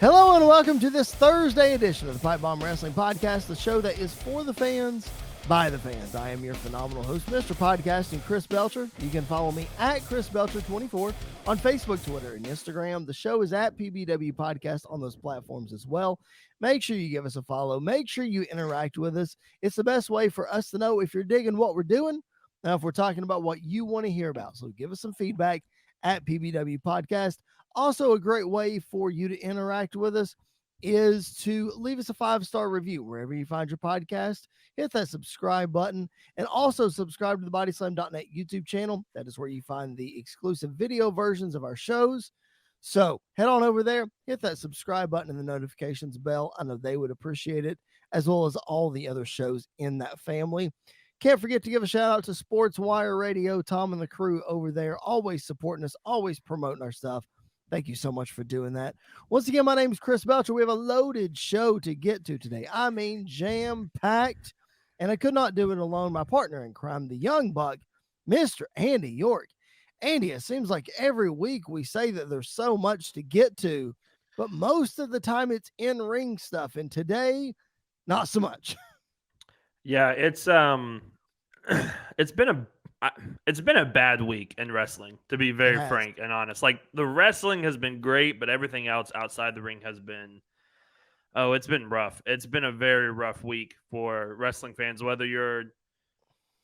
Hello and welcome to this Thursday edition of the Pipe Bomb Wrestling Podcast, the show that is for the fans, by the fans. I am your phenomenal host, Mr. Podcasting, Chris Belcher. You can follow me at Chris Belcher24 on Facebook, Twitter, and Instagram. The show is at PBW Podcast on those platforms as well. Make sure you give us a follow. Make sure you interact with us. It's the best way for us to know if you're digging what we're doing, now if we're talking about what you want to hear about. So give us some feedback at PBW Podcast. Also, a great way for you to interact with us is to leave us a 5-star review wherever you find your podcast. Hit that subscribe button and also subscribe to the bodyslam.net YouTube channel. That is where you find the exclusive video versions of our shows. So head on over there, hit that subscribe button and the notifications bell. I know they would appreciate it, as well as all the other shows in that family. Can't forget to give a shout out to Sports Wire Radio, Tom and the crew over there, always supporting us, always promoting our stuff. Thank you so much for doing that. Once again, my name is Chris Belcher. We have a loaded show to get to today. I mean, jam-packed. And I could not do it alone. My partner in crime, the young buck, Mr. Andy York. Andy, it seems like every week we say that there's so much to get to, but most of the time it's in-ring stuff. And today, not so much. Yeah, it's been a bad week in wrestling, to be very frank and honest. Like, the wrestling has been great, but everything else outside the ring has been it's been rough. It's been a very rough week for wrestling fans, whether you're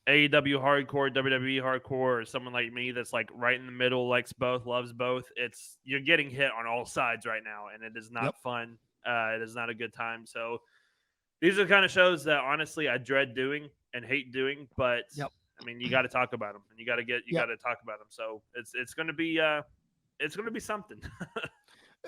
AEW hardcore, WWE hardcore, or someone like me that's like right in the middle, likes both, loves both. You're getting hit on all sides right now, and it is not fun. It is not a good time. So these are the kind of shows that honestly I dread doing and hate doing, but I mean, you got to talk about them, and you got to talk about them. So it's going to be something.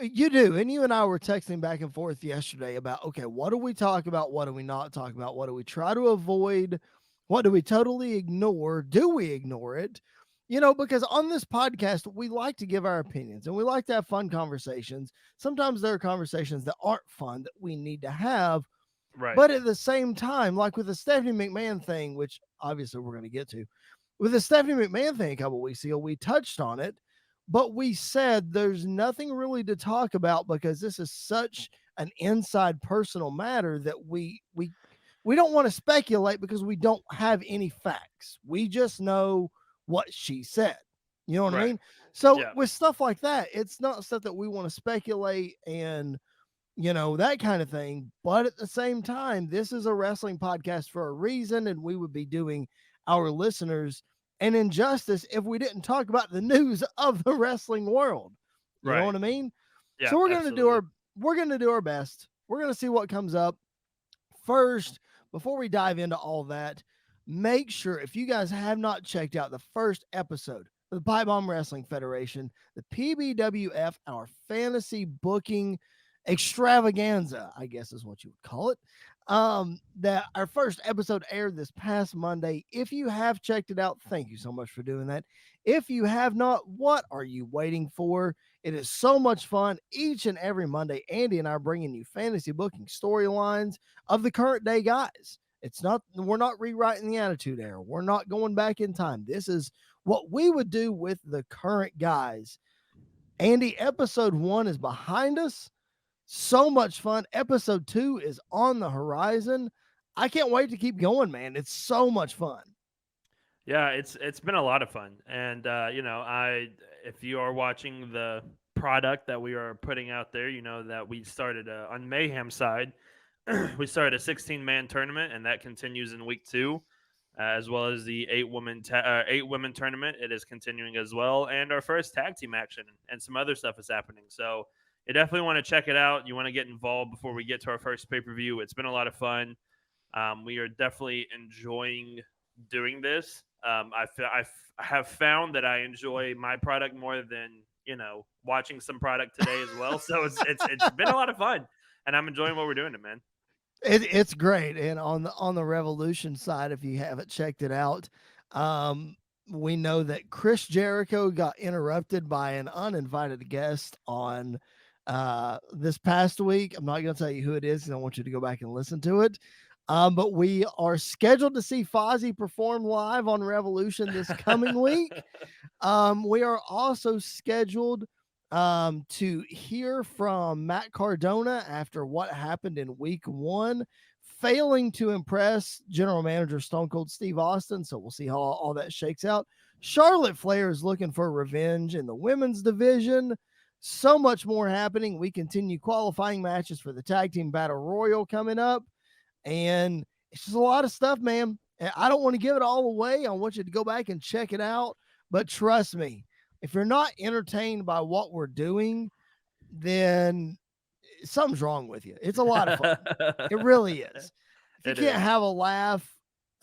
You do. And you and I were texting back and forth yesterday about, okay, what do we talk about? What do we not talk about? What do we try to avoid? What do we totally ignore? Do we ignore it? You know, because on this podcast, we like to give our opinions and we like to have fun conversations. Sometimes there are conversations that aren't fun that we need to have. Right. But at the same time, like with the Stephanie McMahon thing, which obviously we're going to get to, with the Stephanie McMahon thing a couple weeks ago, we touched on it, but we said there's nothing really to talk about because this is such an inside personal matter that we don't want to speculate because we don't have any facts. We just know what she said. You know what I mean? So with stuff like that, it's not stuff that we want to speculate and, you know, that kind of thing. But at the same time, this is a wrestling podcast for a reason, and we would be doing our listeners an injustice if we didn't talk about the news of the wrestling world. You know what I mean? Yeah, so we're going to do our best. We're going to see what comes up. First, before we dive into all that, make sure if you guys have not checked out the first episode of the Pipe Bomb Wrestling Federation, the PBWF, our fantasy booking extravaganza, I guess is what you would call it. That our first episode aired this past Monday. If you have checked it out, thank you so much for doing that. If you have not, what are you waiting for? It is so much fun. Each and every Monday, Andy and I are bringing you fantasy booking storylines of the current day guys. We're not rewriting the Attitude Era. We're not going back in time. This is what we would do with the current guys. Andy, episode 1 is behind us. So much fun. Episode 2 is on the horizon. I can't wait to keep going, man. It's so much fun. Yeah, it's been a lot of fun. And you know, if you are watching the product that we are putting out there, you know that we started on Mayhem side. We started a 16-man tournament, and that continues in week 2, as well as the 8-women tournament. It is continuing as well, and our first tag team action and some other stuff is happening. So you definitely want to check it out. You want to get involved before we get to our first pay-per-view. It's been a lot of fun. We are definitely enjoying doing this. I have found that I enjoy my product more than, you know, watching some product today as well. So it's been a lot of fun, and I'm enjoying what we're doing, man. It's great. And on the Revolution side, if you haven't checked it out, we know that Chris Jericho got interrupted by an uninvited guest on this past week. I'm not going to tell you who it is, and I want you to go back and listen to it. But we are scheduled to see Fozzy perform live on Revolution this coming week. We are also scheduled to hear from Matt Cardona after what happened in week one, failing to impress general manager Stone Cold Steve Austin. So we'll see how all that shakes out. Charlotte Flair is looking for revenge in the women's division. So much more happening. We continue qualifying matches for the tag team battle royal coming up. And it's just a lot of stuff, man. And I don't want to give it all away. I want you to go back and check it out. But trust me, if you're not entertained by what we're doing, then something's wrong with you. It's a lot of fun. It really is. If you It can't is. have a laugh,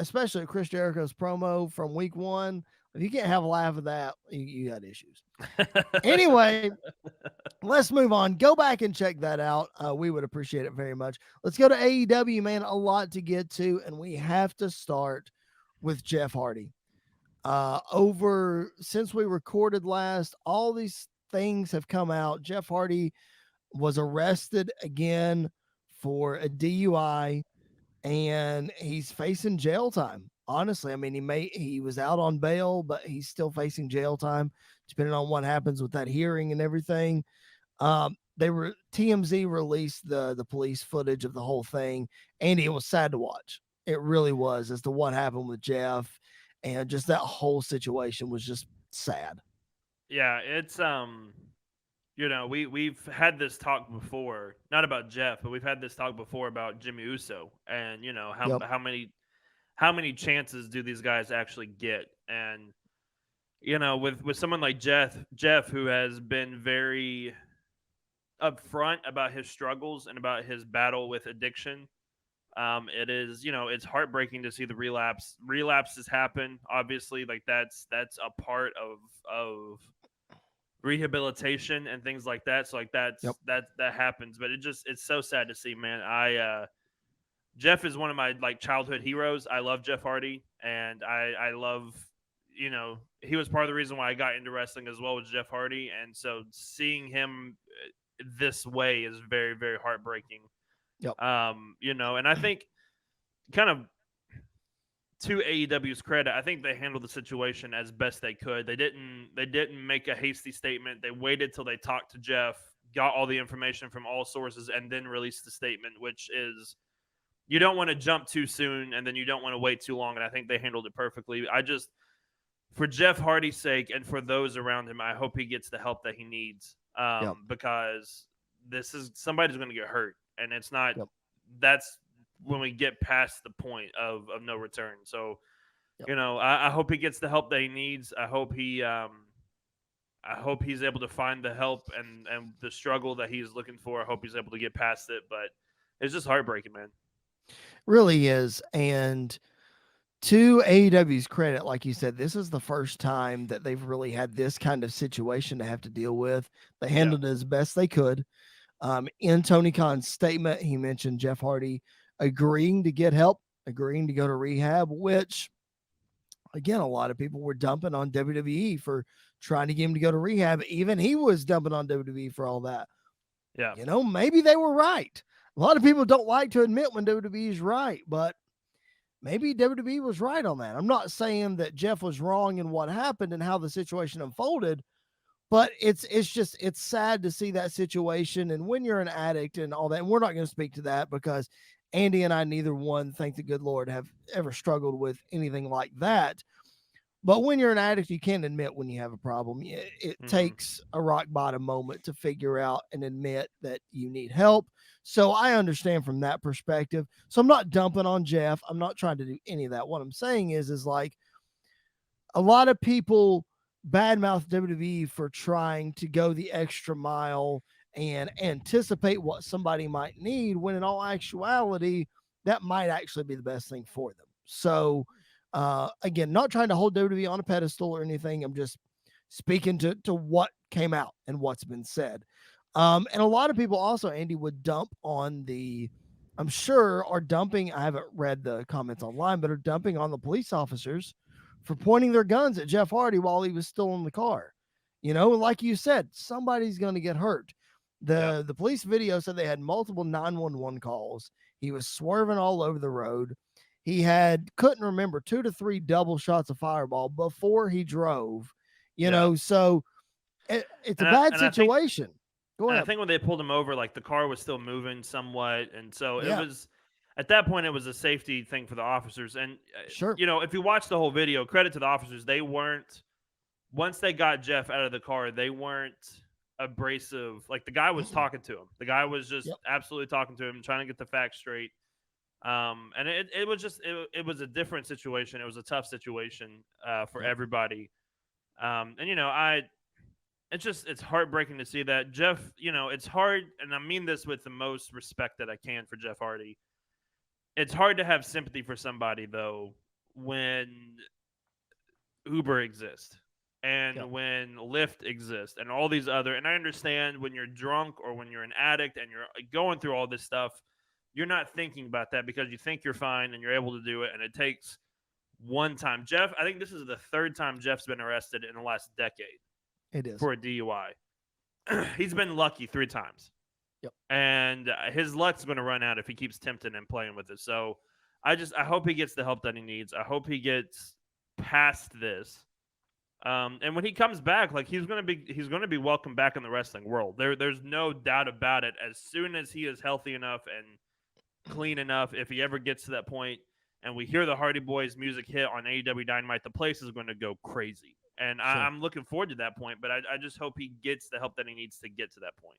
especially at Chris Jericho's promo from week one, if you can't have a laugh at that, you got issues. Anyway, let's move on. Go back and check that out. We would appreciate it very much. Let's go to AEW, man. A lot to get to, and we have to start with Jeff Hardy. Over since we recorded last, all these things have come out. Jeff Hardy was arrested again for a DUI, and he's facing jail time. Honestly, I mean, he was out on bail, but he's still facing jail time, depending on what happens with that hearing and everything. They were TMZ released the police footage of the whole thing, and it was sad to watch. It really was, as to what happened with Jeff, and just that whole situation was just sad. Yeah, it's we've had this talk before, not about Jeff, but we've had this talk before about Jimmy Uso, and Yep. how many chances do these guys actually get? And with someone like Jeff, who has been very upfront about his struggles and about his battle with addiction. It is, it's heartbreaking to see the relapses happen. Obviously, like that's a part of rehabilitation and things like that. So like Yep. that happens, but it's so sad to see, man. Jeff is one of my like childhood heroes. I love Jeff Hardy, and I love, he was part of the reason why I got into wrestling as well, was Jeff Hardy, and so seeing him this way is very, very heartbreaking. Yep. And I think, kind of to AEW's credit, I think they handled the situation as best they could. They didn't make a hasty statement. They waited till they talked to Jeff, got all the information from all sources, and then released the statement, which is, you don't want to jump too soon, and then you don't want to wait too long. And I think they handled it perfectly. For Jeff Hardy's sake and for those around him, I hope he gets the help that he needs, Yep. because this is somebody's going to get hurt, and it's not. Yep. That's when we get past the point of no return. So, Yep. I hope he gets the help that he needs. I hope he's able to find the help and the struggle that he's looking for. I hope he's able to get past it. But it's just heartbreaking, man. Really is. And to AEW's credit, like you said, this is the first time that they've really had this kind of situation to have to deal with. They handled it as best they could. In Tony Khan's statement, he mentioned Jeff Hardy agreeing to get help, agreeing to go to rehab, which, again, a lot of people were dumping on WWE for trying to get him to go to rehab. Even he was dumping on WWE for all that. Yeah. Maybe they were right. A lot of people don't like to admit when WWE is right, but maybe WWE was right on that. I'm not saying that Jeff was wrong in what happened and how the situation unfolded, but it's sad to see that situation. And when you're an addict and all that, and we're not going to speak to that because Andy and I, neither one, thank the good Lord, have ever struggled with anything like that. But when you're an addict, you can't admit when you have a problem. It takes a rock bottom moment to figure out and admit that you need help. So I understand from that perspective. So I'm not dumping on Jeff. I'm not trying to do any of that. What I'm saying is like, a lot of people badmouth WWE for trying to go the extra mile and anticipate what somebody might need, when in all actuality, that might actually be the best thing for them. So, again, not trying to hold WWE on a pedestal or anything. I'm just speaking to what came out and what's been said. And a lot of people also, Andy, would dump on I'm sure are dumping, I haven't read the comments online, but are dumping on the police officers for pointing their guns at Jeff Hardy while he was still in the car. Like you said, somebody's going to get hurt. The police video said they had multiple 911 calls. He was swerving all over the road. He couldn't remember 2 to 3 double shots of fireball before he drove, so It's a bad And I think situation. Go And I ahead. think when they pulled him over, like the car was still moving somewhat, and so it Yeah, was at that point it was a safety thing for the officers. And sure. if you watch the whole video, credit to the officers, they weren't once they got Jeff out of the car, they weren't abrasive. Like the guy was Mm-mm. talking to him. The guy was just Yep. absolutely talking to him, trying to get the facts straight. And it was just it was a different situation. It was a tough situation for Yep. everybody. And it's heartbreaking to see that Jeff. It's hard, and I mean this with the most respect that I can for Jeff Hardy. It's hard to have sympathy for somebody though when Uber exists Yep. and when Lyft exists and all these other. And I understand when you're drunk or when you're an addict and you're going through all this stuff, you're not thinking about that because you think you're fine and you're able to do it, and it takes one time. Jeff, I think this is the third time Jeff's been arrested in the last decade It is. for a DUI. He's been lucky 3 times, Yep. and his luck's going to run out if he keeps tempting and playing with it. So I hope he gets the help that he needs. I hope he gets past this. And when he comes back, like he's gonna be welcome back in the wrestling world. There's no doubt about it. As soon as he is healthy enough and clean enough, if he ever gets to that point, and we hear the Hardy Boys music hit on AEW Dynamite, the place is going to go crazy. And Sure. I'm looking forward to that point, but I just hope he gets the help that he needs to get to that point.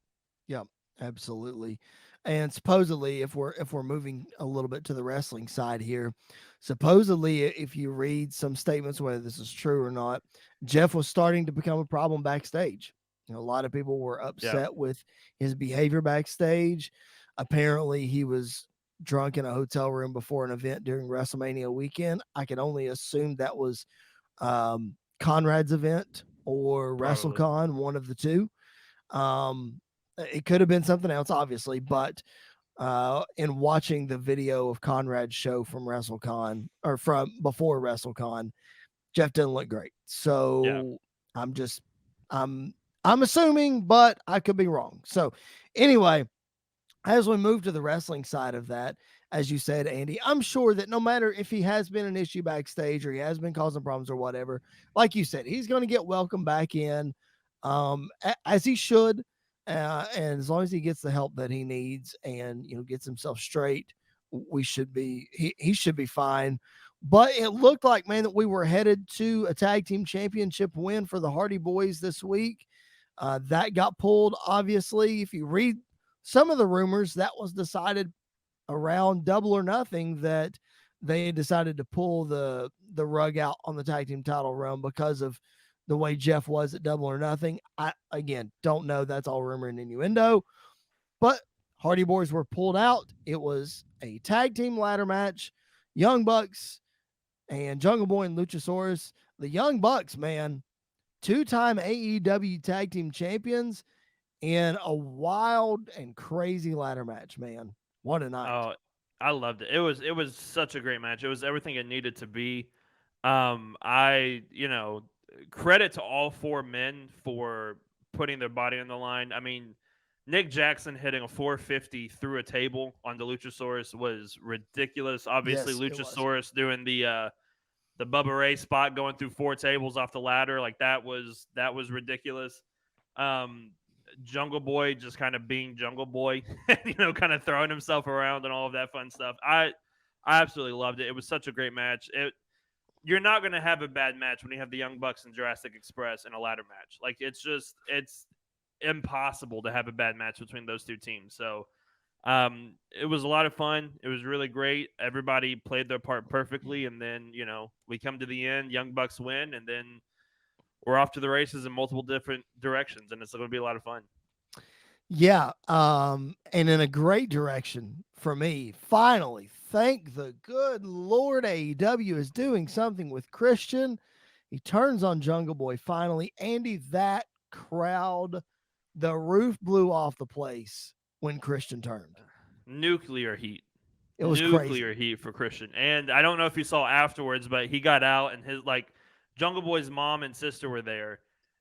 Yeah, absolutely. And supposedly, if we're moving a little bit to the wrestling side here, supposedly, if you read some statements, whether this is true or not, Jeff was starting to become a problem backstage. A lot of people were Yeah, upset with his behavior backstage. Apparently, he was drunk in a hotel room before an event during WrestleMania weekend. I can only assume that was Conrad's event or probably. WrestleCon, one of the two. Um, it could have been something else, obviously, but in watching the video of Conrad's show from WrestleCon or from before WrestleCon, Jeff didn't look great. Yeah. So I'm just I'm I'm assuming, but I could be wrong. So anyway, as we move to the wrestling side of that, as you said, Andy, I'm sure that no matter if he has been an issue backstage or he has been causing problems or whatever, like you said, he's going to get welcomed back in, as he should, and as long as he gets the help that he needs and gets himself straight, we should be he should be fine. But it looked like, man, that we were headed to a tag team championship win for the Hardy Boys this week. That got pulled, obviously. If you read some of the rumors, that was decided around Double or Nothing, that they decided to pull the rug out on the tag team title run because of the way Jeff was at Double or Nothing. I again don't know. That's all rumor and innuendo. But Hardy Boys were pulled out. It was a tag team ladder match. Young Bucks and Jungle Boy and Luchasaurus. The Young Bucks, man, two-time AEW tag team champions in a wild and crazy ladder match, man. What a night. Oh, I loved it. It was such a great match. It was everything it needed to be. I credit to all four men for putting their body on the line. I mean, Nick Jackson hitting a 450 through a table on the Luchasaurus was ridiculous. Obviously, Yes, it was. Luchasaurus doing the Bubba Ray spot going through 4 tables off the ladder, like that was ridiculous. Um, Jungle Boy just kind of being Jungle Boy, kind of throwing himself around and all of that fun stuff. I absolutely loved it. It was such a great match. You're not going to have a bad match when you have the Young Bucks and Jurassic Express in a ladder match. Like it's impossible to have a bad match between those two teams. So it was a lot of fun. It was really great. Everybody played their part perfectly, and then we come to the end. Young Bucks win, and then we're off to the races in multiple different directions, and it's going to be a lot of fun. Yeah, and in a great direction for me. Finally, thank the good Lord, AEW is doing something with Christian. He turns on Jungle Boy finally. Andy, that crowd, the roof blew off the place when Christian turned. Nuclear heat. It was crazy. Nuclear heat for Christian. And I don't know if you saw afterwards, but he got out and his Jungle Boy's mom and sister were there,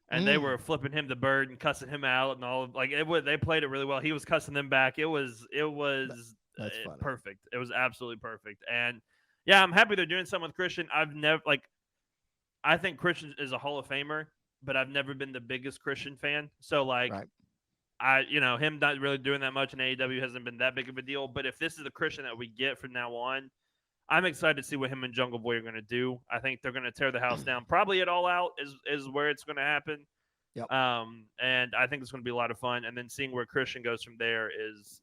and they were flipping him the bird and cussing him out and all. They played it really well. He was cussing them back. It was That's funny. perfect. It was absolutely perfect. And yeah, I'm happy they're doing something with Christian. I think Christian is a Hall of Famer, but I've never been the biggest Christian fan. So like Right. him not really doing that much in AEW hasn't been that big of a deal. But if this is the Christian that we get from now on, I'm excited to see what him and Jungle Boy are going to do. I think they're going to tear the house down. Probably at All Out is where it's going to happen. Yep. And I think it's going to be a lot of fun. And then seeing where Christian goes from there is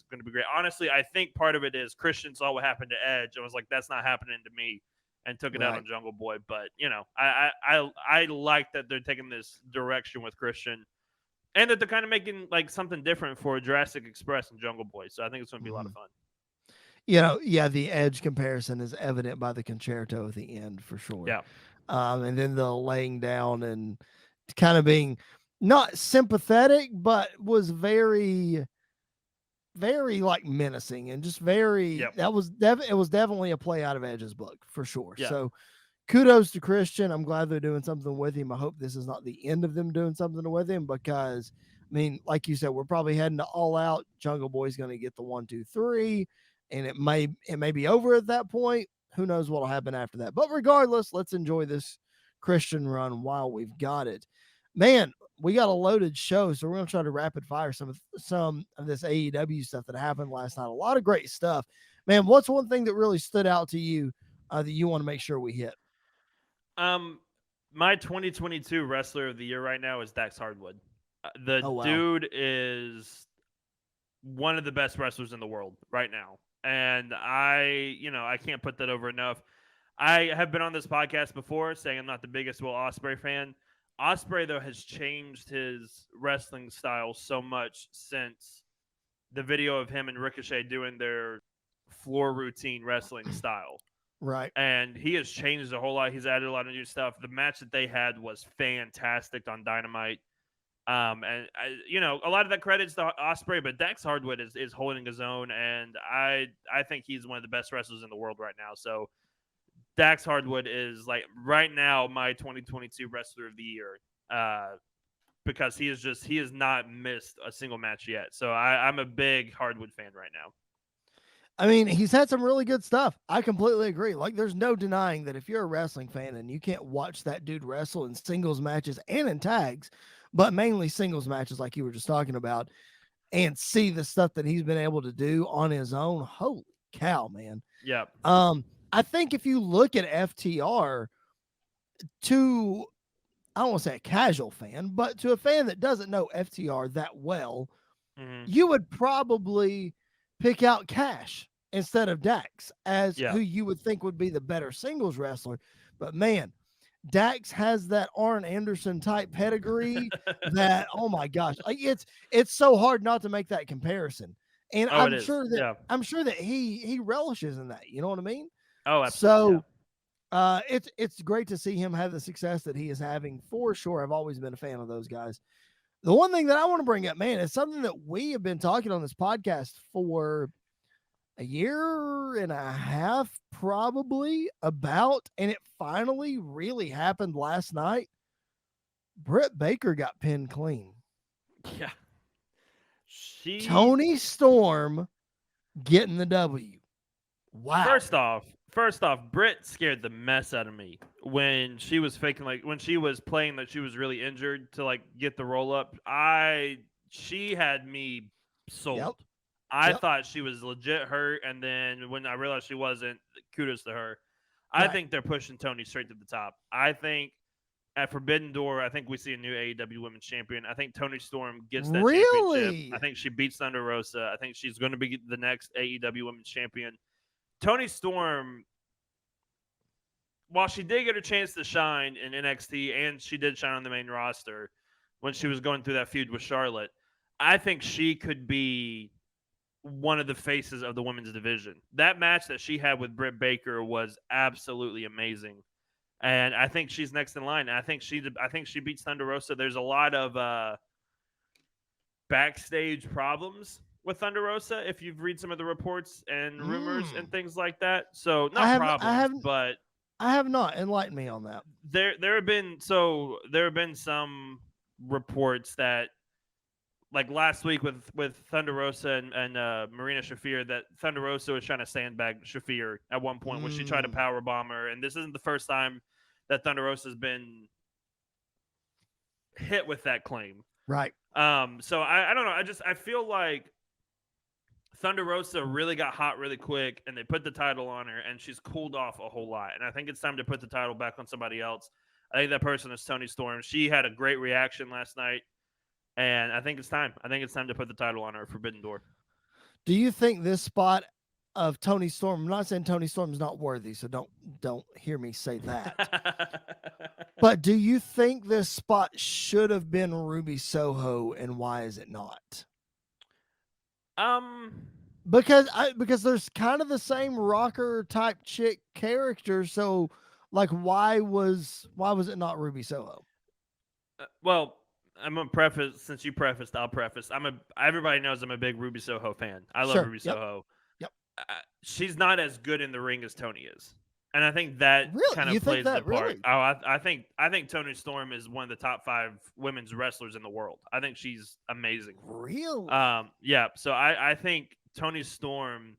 going to be great. Honestly, I think part of it is Christian saw what happened to Edge and was like, "That's not happening to me," and took it out Right. on Jungle Boy. But I like that they're taking this direction with Christian, and that they're kind of making like something different for Jurassic Express and Jungle Boy. So I think it's going to be a lot of fun. Yeah, the Edge comparison is evident by the concerto at the end for sure. Yeah. And then the laying down and kind of being not sympathetic, but was very, very like menacing and just very. Yep. That was it was definitely a play out of Edge's book for sure. Yeah. So kudos to Christian. I'm glad they're doing something with him. I hope this is not the end of them doing something with him because, I mean, like you said, we're probably heading to All Out. Jungle Boy's going to get the 1, 2, 3, and it may be over at that point. Who knows what'll happen after that? But regardless, let's enjoy this Christian run while we've got it. Man, we got a loaded show, so we're going to try to rapid fire some of this AEW stuff that happened last night. A lot of great stuff. Man, what's one thing that really stood out to you that you want to make sure we hit? My 2022 Wrestler of the Year right now is Dax Hardwood. Wow. Dude is one of the best wrestlers in the world right now. And I can't put that over enough. I have been on this podcast before saying I'm not the biggest Will Ospreay fan. Ospreay, though, has changed his wrestling style so much since the video of him and Ricochet doing their floor routine wrestling style. Right. And he has changed a whole lot. He's added a lot of new stuff. The match that they had was fantastic on Dynamite. A lot of that credits to Ospreay, but Dax Hardwood is holding his own, and I think he's one of the best wrestlers in the world right now. So Dax Hardwood is like right now my 2022 Wrestler of the Year, because he has not missed a single match yet. So I'm a big Hardwood fan right now. I mean, he's had some really good stuff. I completely agree. Like, there's no denying that if you're a wrestling fan and you can't watch that dude wrestle in singles matches and in tags, but mainly singles matches like you were just talking about, and see the stuff that he's been able to do on his own, holy cow, man. Yeah. I think if you look at FTR, to, I don't want to say a casual fan, but to a fan that doesn't know FTR that well, you would probably pick out Cash instead of Dax as who you would think would be the better singles wrestler. But man, Dax has that Arn Anderson type pedigree that, oh my gosh, like it's so hard not to make that comparison. And I'm sure that he relishes in that. You know what I mean? Oh, absolutely. So it's great to see him have the success that he is having for sure. I've always been a fan of those guys. The one thing that I want to bring up, man, is something that we have been talking on this podcast for a year and a half, probably about, and it finally really happened last night. Britt Baker got pinned clean. Yeah. Toni Storm getting the W. Wow. First off, Britt scared the mess out of me when she was faking, like when she was playing that she was really injured to like get the roll up. She had me sold. Yep. I thought she was legit hurt, and then when I realized she wasn't, kudos to her. I think they're pushing Toni straight to the top. I think at Forbidden Door, I think we see a new AEW Women's Champion. I think Toni Storm gets that championship. I think she beats Thunder Rosa. I think she's going to be the next AEW Women's Champion. Toni Storm, while she did get a chance to shine in NXT, and she did shine on the main roster when she was going through that feud with Charlotte, I think she could be one of the faces of the women's division. That match that she had with Britt Baker was absolutely amazing. And I think she's next in line. I think she beats Thunder Rosa. There's a lot of backstage problems with Thunder Rosa if you've read some of the reports and rumors and things like that. So but I have not. Enlighten me on that. There have been some reports that, like last week with Thunder Rosa and Marina Shafir, that Thunder Rosa was trying to sandbag Shafir at one point when she tried to powerbomb her. And this isn't the first time that Thunder Rosa has been hit with that claim. Right. So I don't know. I feel like Thunder Rosa really got hot really quick, and they put the title on her, and she's cooled off a whole lot. And I think it's time to put the title back on somebody else. I think that person is Toni Storm. She had a great reaction last night, and I think it's time. I think it's time to put the title on her, Forbidden Door. Do you think this spot of Toni Storm? I'm not saying Toni Storm is not worthy, so don't hear me say that. But do you think this spot should have been Ruby Soho, and why is it not? Because there's kind of the same rocker type chick character, so like why was it not Ruby Soho? Well, I'm gonna preface, since you prefaced, I'll preface. Everybody knows I'm a big Ruby Soho fan. I love Ruby Soho. Yep. She's not as good in the ring as Toni is, and I think that really? kind of You plays think that, the part. really? Oh, I think Toni Storm is one of the top 5 women's wrestlers in the world. I think she's amazing. Really? Yeah. So I think Toni Storm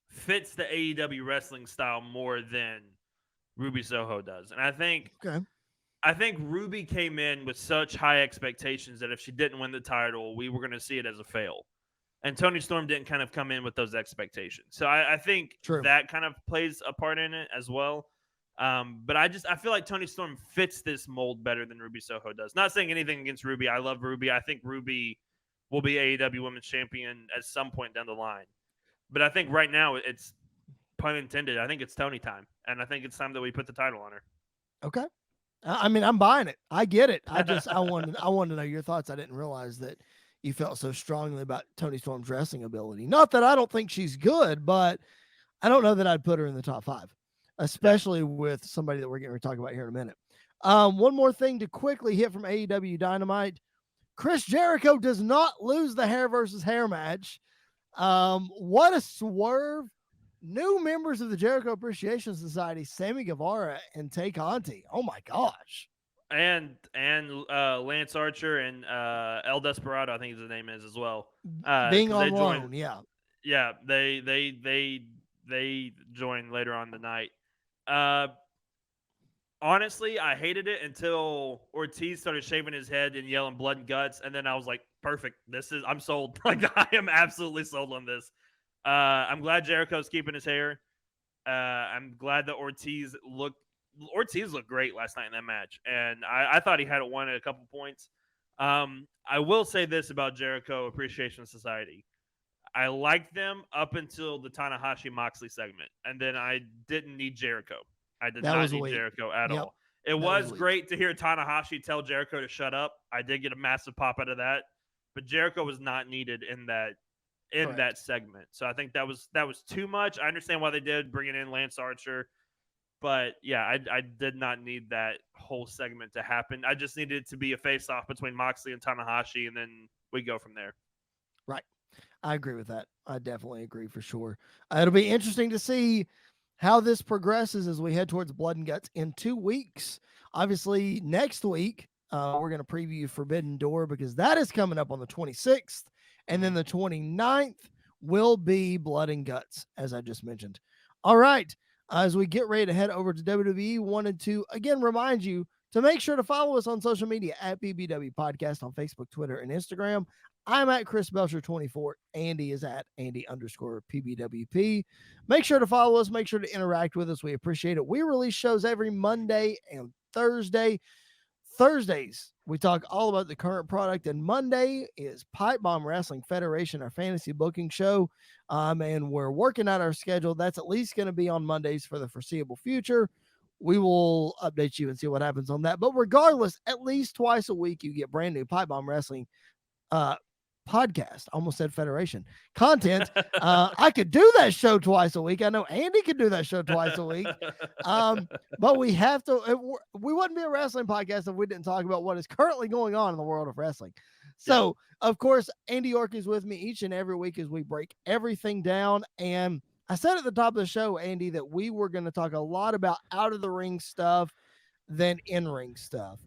fits the AEW wrestling style more than Ruby Soho does, and I think. Okay. I think Ruby came in with such high expectations that if she didn't win the title, we were going to see it as a fail. And Toni Storm didn't kind of come in with those expectations. So I think that kind of plays a part in it as well. But I feel like Toni Storm fits this mold better than Ruby Soho does. Not saying anything against Ruby. I love Ruby. I think Ruby will be AEW Women's Champion at some point down the line. But I think right now it's, pun intended, I think it's Toni time. And I think it's time that we put the title on her. Okay. I mean, I'm buying it. I get it. I wanted to know your thoughts. I didn't realize that you felt so strongly about Toni Storm's wrestling ability. Not that I don't think she's good, but I don't know that I'd put her in the top 5, especially with somebody that we're going to talk about here in a minute. One more thing to quickly hit from AEW Dynamite. Chris Jericho does not lose the hair versus hair match. What a swerve. New members of the Jericho Appreciation Society, Sammy Guevara and Tay Conti. Oh my gosh. And Lance Archer and El Desperado, I think his name is as well. Being on loan, yeah. Yeah, they joined later on the night. Honestly, I hated it until Ortiz started shaving his head and yelling blood and guts, and then I was like, perfect. I'm sold. Like, I am absolutely sold on this. I'm glad Jericho's keeping his hair. I'm glad that Ortiz looked great last night in that match, and I thought he had won at a couple points. I will say this about Jericho Appreciation Society. I liked them up until the Tanahashi Moxley segment, and then I didn't need Jericho. I did not need Jericho at all. It was great to hear Tanahashi tell Jericho to shut up. I did get a massive pop out of that, but Jericho was not needed in that segment. So I think that was too much. I understand why they did bringing in Lance Archer, but yeah, I did not need that whole segment to happen. I just needed it to be a face-off between Moxley and Tanahashi, and then we go from there. Right. I agree with that. I definitely agree for sure. It'll be interesting to see how this progresses as we head towards Blood and Guts in 2 weeks. Obviously, next week, we're going to preview Forbidden Door because that is coming up on the 26th. And then the 29th will be Blood and Guts, as I just mentioned. All right. As we get ready to head over to WWE, wanted to, again, remind you to make sure to follow us on social media at PBW Podcast on Facebook, Twitter, and Instagram. I'm at Chris Belcher 24. Andy is at Andy_PBWP. Make sure to follow us. Make sure to interact with us. We appreciate it. We release shows every Monday and Thursday. Thursdays, we talk all about the current product, and Monday is Pipe Bomb Wrestling Federation, our fantasy booking show, and we're working out our schedule. That's at least going to be on Mondays for the foreseeable future. We will update you and see what happens on that. But regardless, at least twice a week, you get brand new Pipe Bomb Wrestling podcast. Almost said federation content. I could do that show twice a week. I know Andy could do that show twice a week. But we have to, we wouldn't be a wrestling podcast if we didn't talk about what is currently going on in the world of wrestling. So of course, Andy York is with me each and every week as we break everything down. And I said at the top of the show, Andy, that we were going to talk a lot about out of the ring stuff than in ring stuff.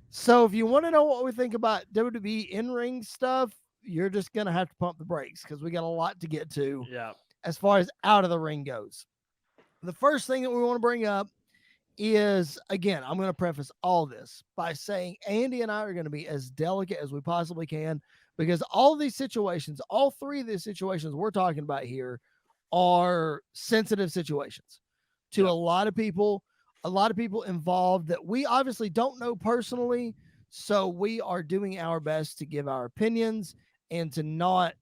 So if you want to know what we think about WWE in ring stuff, you're just going to have to pump the brakes because we got a lot to get to as far as out of the ring goes. The first thing that we want to bring up is, again, I'm going to preface all this by saying Andy and I are going to be as delicate as we possibly can, because all these situations, all three of these situations we're talking about here, are sensitive situations to Yep. a lot of people involved that we obviously don't know personally. So we are doing our best to give our opinions and to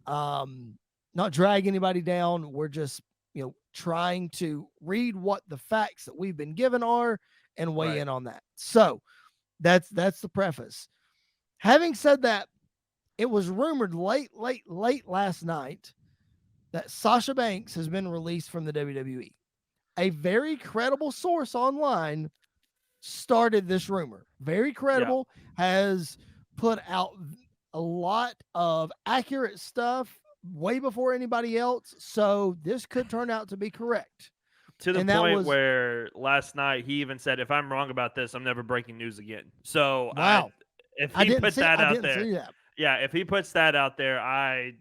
um, not drag anybody down. We're just, trying to read what the facts that we've been given are and weigh Right. in on that. So that's the preface. Having said that, it was rumored late last night that Sasha Banks has been released from the WWE. A very credible source online started this rumor. Very Yeah. credible, has put out a lot of accurate stuff way before anybody else. So this could turn out to be correct. To the And that point was, where last night he even said, "If I'm wrong about this, I'm never breaking news again." So wow. if he put that I out didn't there, see that. yeah, if he puts that out there, I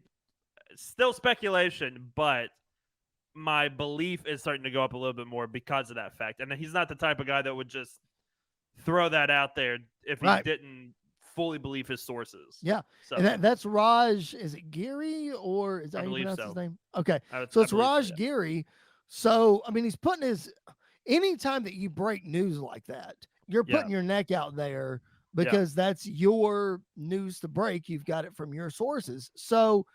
still speculation, but my belief is starting to go up a little bit more because of that fact. And he's not the type of guy that would just throw that out there if he Right. didn't fully believe his sources. Yeah. So And that's Raj. Is it Geary, or is that I how you believe pronounce his so. name? Okay. I, So I it's believe so. Raj Yeah. Geary. So, I mean, he's putting anytime that you break news like that, you're Yeah. putting your neck out there, Yeah. because that's your news to break. You've got it from your sources. So,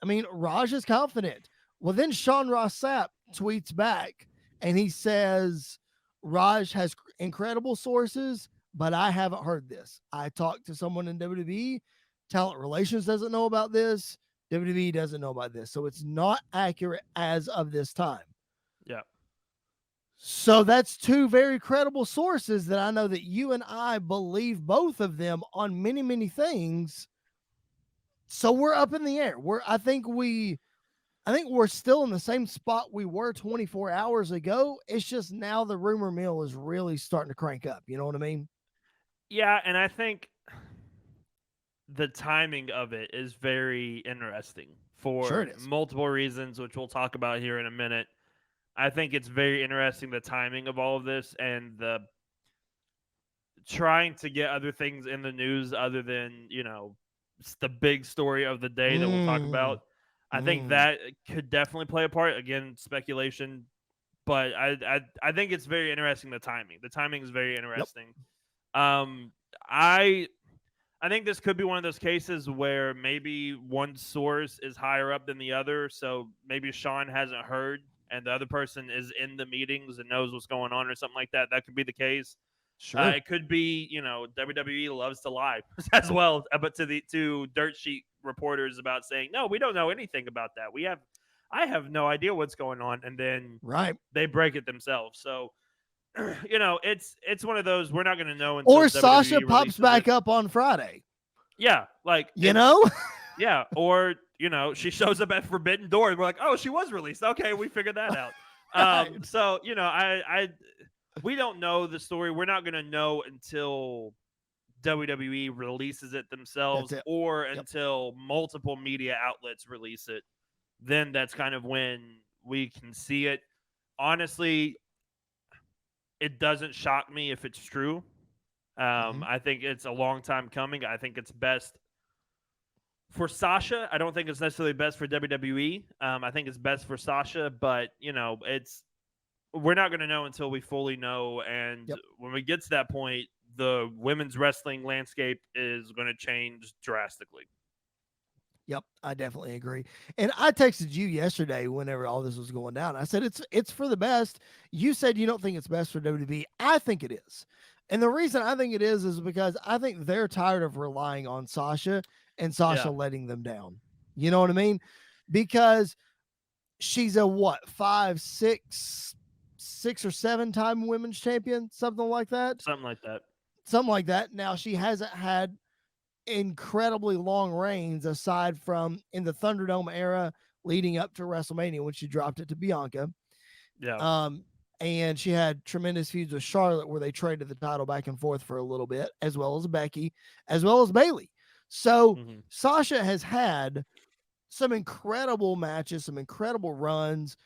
I mean, Raj is confident. Well, then Sean Ross Sapp tweets back and he says, Raj has incredible sources, but I haven't heard this. I talked to someone in WWE. Talent Relations doesn't know about this. WWE doesn't know about this. So it's not accurate as of this time. Yeah. So that's two very credible sources that I know that you and I believe both of them on many, many things. So we're up in the air. I think we're still in the same spot we were 24 hours ago. It's just now the rumor mill is really starting to crank up. You know what I mean? Yeah. And I think the timing of it is very interesting Sure for it is. multiple reasons, which we'll talk about here in a minute. I think it's very interesting the timing of all of this and the trying to get other things in the news other than the big story of the day that we'll talk Mm, about. I think mm. that could definitely play a part. Again, speculation, but I think it's very interesting the timing. The timing is very Yep. interesting. Um, I I think this could be one of those cases where maybe one source is higher up than the other, so maybe Sean hasn't heard and the other person is in the meetings and knows what's going on or something like that. That could be the case. Sure. It could be, WWE loves to lie as well, but to dirt sheet reporters about saying, no, we don't know anything about that. I have no idea what's going on, and then Right. they break it themselves. So, it's one of those we're not going to know until Or Sasha WWE pops releases it. back up on Friday. Yeah, like You know? yeah, or she shows up at Forbidden Door, and we're like, oh, she was released. Okay, we figured that out. Right. So we don't know the story. We're not going to know until WWE releases it That's themselves it. or Yep. until multiple media outlets release it. Then that's kind of when we can see it. Honestly, it doesn't shock me if it's true. Mhm. I think it's a long time coming. I think it's best for Sasha. I don't think it's necessarily best for WWE. I think it's best for Sasha, but we're not going to know until we fully know. And Yep. when we get to that point, the women's wrestling landscape is going to change drastically. Yep, I definitely agree. And I texted you yesterday whenever all this was going down. I said it's for the best. You said you don't think it's best for WWE. I think it is. And the reason I think it is because I think they're tired of relying on Sasha and Sasha Yeah, letting them down. You know what I mean? Because she's a what, 6 or 7 time women's champion, something like that. something like that. Something like that. Now she hasn't had incredibly long reigns aside from in the Thunderdome era leading up to WrestleMania when she dropped it to Bianca. Yeah. And she had tremendous feuds with Charlotte where they traded the title back and forth for a little bit, as well as Becky, as well as Bayley. So Mm-hmm. Sasha has had some incredible matches, some incredible runs,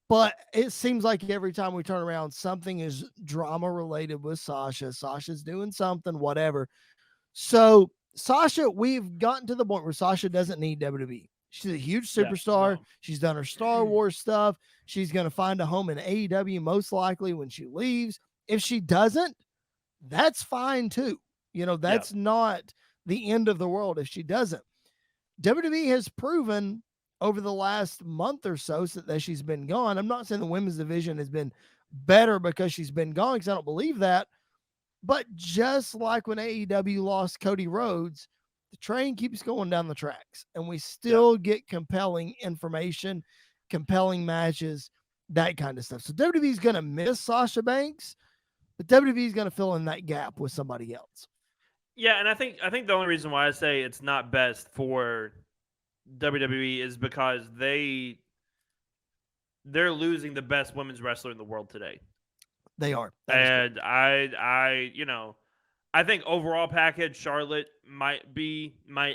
But it seems like every time we turn around, something is drama related with Sasha. Sasha's doing something, whatever. So Sasha, we've gotten to the point where Sasha doesn't need WWE. She's a huge Yeah, superstar. no. She's done her Star Wars stuff. She's going to find a home in AEW most likely when she leaves. If she doesn't, that's fine too. Yeah, That's not the end of the world if she doesn't. WWE has proven over the last month or so that she's been gone. I'm not saying the women's division has been better because she's been gone, because I don't believe that. But just like when AEW lost Cody Rhodes, the train keeps going down the tracks and we yeah. still get compelling information, compelling matches, that kind of stuff. So WWE is going to miss Sasha Banks, but WWE is going to fill in that gap with somebody else. Yeah, and I think the only reason why I say it's not best for WWE is because they're losing the best women's wrestler in the world today. They are. That is correct. And I think overall package Charlotte might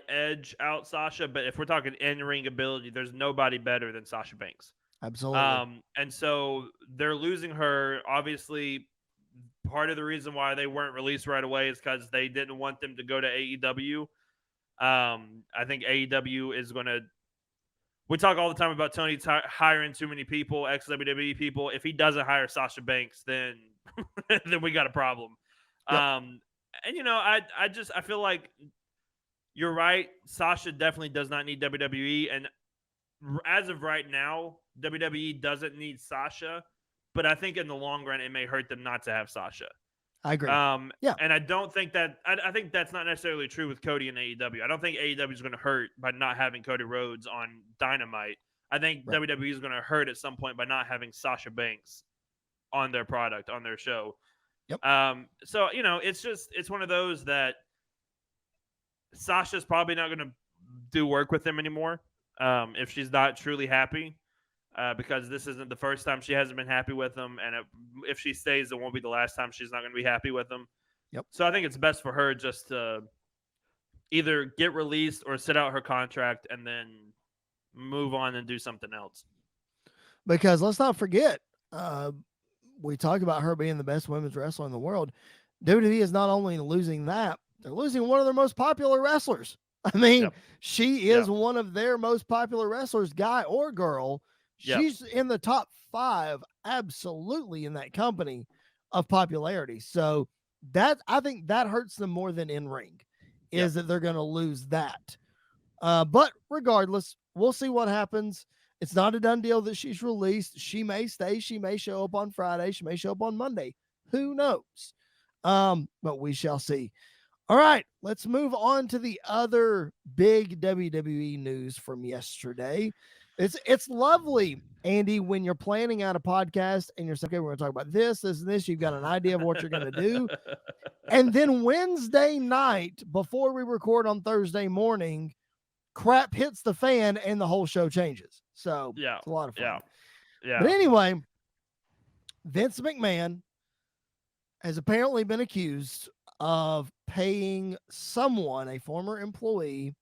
edge out Sasha, but if we're talking in-ring ability, there's nobody better than Sasha Banks. Absolutely. And so they're losing her. Obviously, part of the reason why they weren't released right away is because they didn't want them to go to AEW. I think AEW is going to. We talk all the time about Tony hiring too many people, ex WWE people. If he doesn't hire Sasha Banks, then then we got a problem. Yep. And I feel like you're right. Sasha definitely does not need WWE, and as of right now, WWE doesn't need Sasha. But I think in the long run, it may hurt them not to have Sasha. I agree. Yeah. And I don't think that I think that's not necessarily true with Cody and AEW. I don't think AEW is going to hurt by not having Cody Rhodes on Dynamite. I think Right. WWE is going to hurt at some point by not having Sasha Banks on their product, on their show. Yep. So it's one of those that Sasha's probably not going to do work with them anymore if she's not truly happy. Because this isn't the first time she hasn't been happy with them, and if she stays, it won't be the last time she's not going to be happy with them. Yep. So I think it's best for her just to either get released or sit out her contract and then move on and do something else. Because let's not forget, we talk about her being the best women's wrestler in the world. WWE is not only losing that, they're losing one of their most popular wrestlers. I mean, Yep. she is one of their most popular wrestlers, guy or girl. She's in the top 5, absolutely, in that company of popularity. So I think that hurts them more than in ring, is that they're going to lose that. But regardless, we'll see what happens. It's not a done deal that she's released. She may stay. She may show up on Friday. She may show up on Monday. Who knows? But we shall see. All right, let's move on to the other big WWE news from yesterday. It's lovely, Andy, when you're planning out a podcast and you're saying, okay, we're going to talk about this, and this. You've got an idea of what you're going to do. And then Wednesday night, before we record on Thursday morning, crap hits the fan and the whole show changes. So it's a lot of fun. Yeah. But anyway, Vince McMahon has apparently been accused of paying someone, a former employee,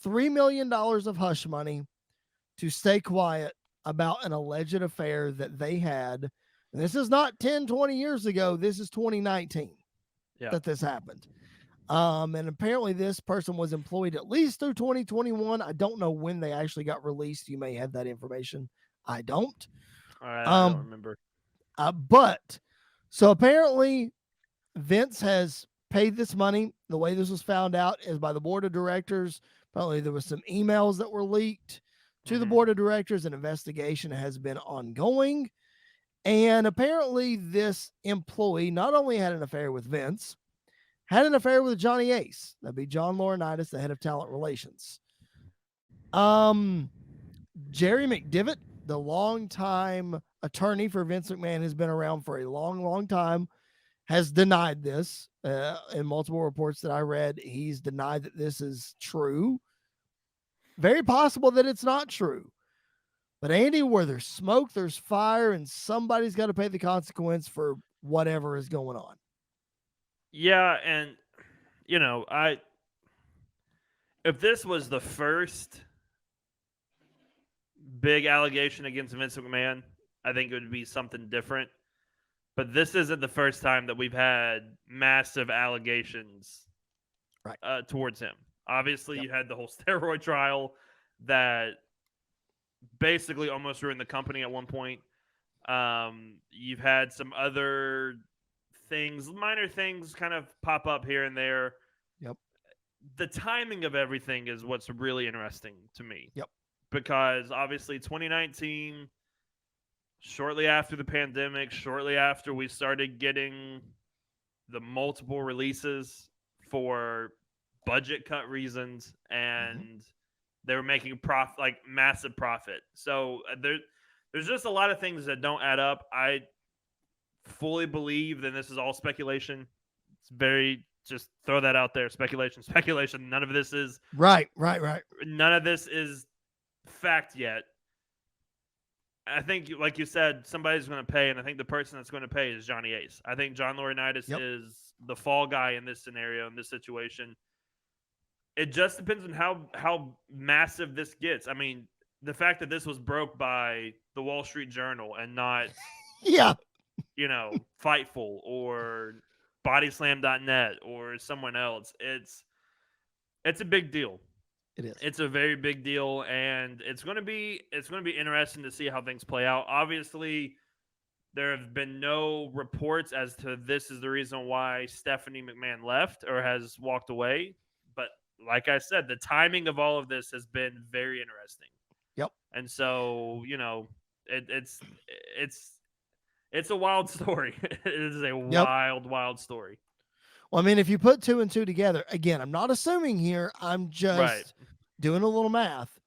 $3 million of hush money to stay quiet about an alleged affair that they had. And this is not 10, 20 years ago. This is 2019 that this happened. And apparently this person was employed at least through 2021. I don't know when they actually got released. You may have that information. I don't. I don't remember. But so apparently Vince has paid this money. The way this was found out is by the board of directors. Apparently there was some emails that were leaked to the board of directors. An investigation has been ongoing. And apparently this employee not only had an affair with Vince, had an affair with Johnny Ace. That'd be John Laurinaitis, the head of talent relations. Jerry McDevitt, the longtime attorney for Vince McMahon, has been around for a long, long time, has denied this. In multiple reports that I read, he's denied that this is true. Very possible that it's not true. But Andy, where there's smoke, there's fire, and somebody's got to pay the consequence for whatever is going on. Yeah, and if this was the first big allegation against Vince McMahon, I think it would be something different. But this isn't the first time that we've had massive allegations Right. towards him. Obviously, Yep. you had the whole steroid trial that basically almost ruined the company at one point. You've had some other things, minor things, kind of pop up here and there. Yep. The timing of everything is what's really interesting to me. Yep. Because obviously, 2019, shortly after the pandemic, shortly after we started getting the multiple releases for budget cut reasons, Mm-hmm. and they were making profit, like massive profit. So there's just a lot of things that don't add up. I fully believe that this is all speculation. It's very, just throw that out there. Speculation, speculation. Right. None of this is fact yet. I think, like you said, somebody's going to pay, and I think the person that's going to pay is Johnny Ace. I think John Laurinaitis Yep. is the fall guy in this scenario, in this situation. It just depends on how massive this gets. I mean, the fact that this was broke by the Wall Street Journal and not, Yeah. Fightful or Bodyslam.net or someone else, it's a big deal. It is. It's a very big deal, and it's going to be interesting to see how things play out. Obviously, there have been no reports as to this is the reason why Stephanie McMahon left or has walked away. But like I said, the timing of all of this has been very interesting. Yep. And so, it's a wild story. It is a Yep. wild story. Well, I mean, if you put two and two together, again, I'm not assuming here. I'm just Right. doing a little math.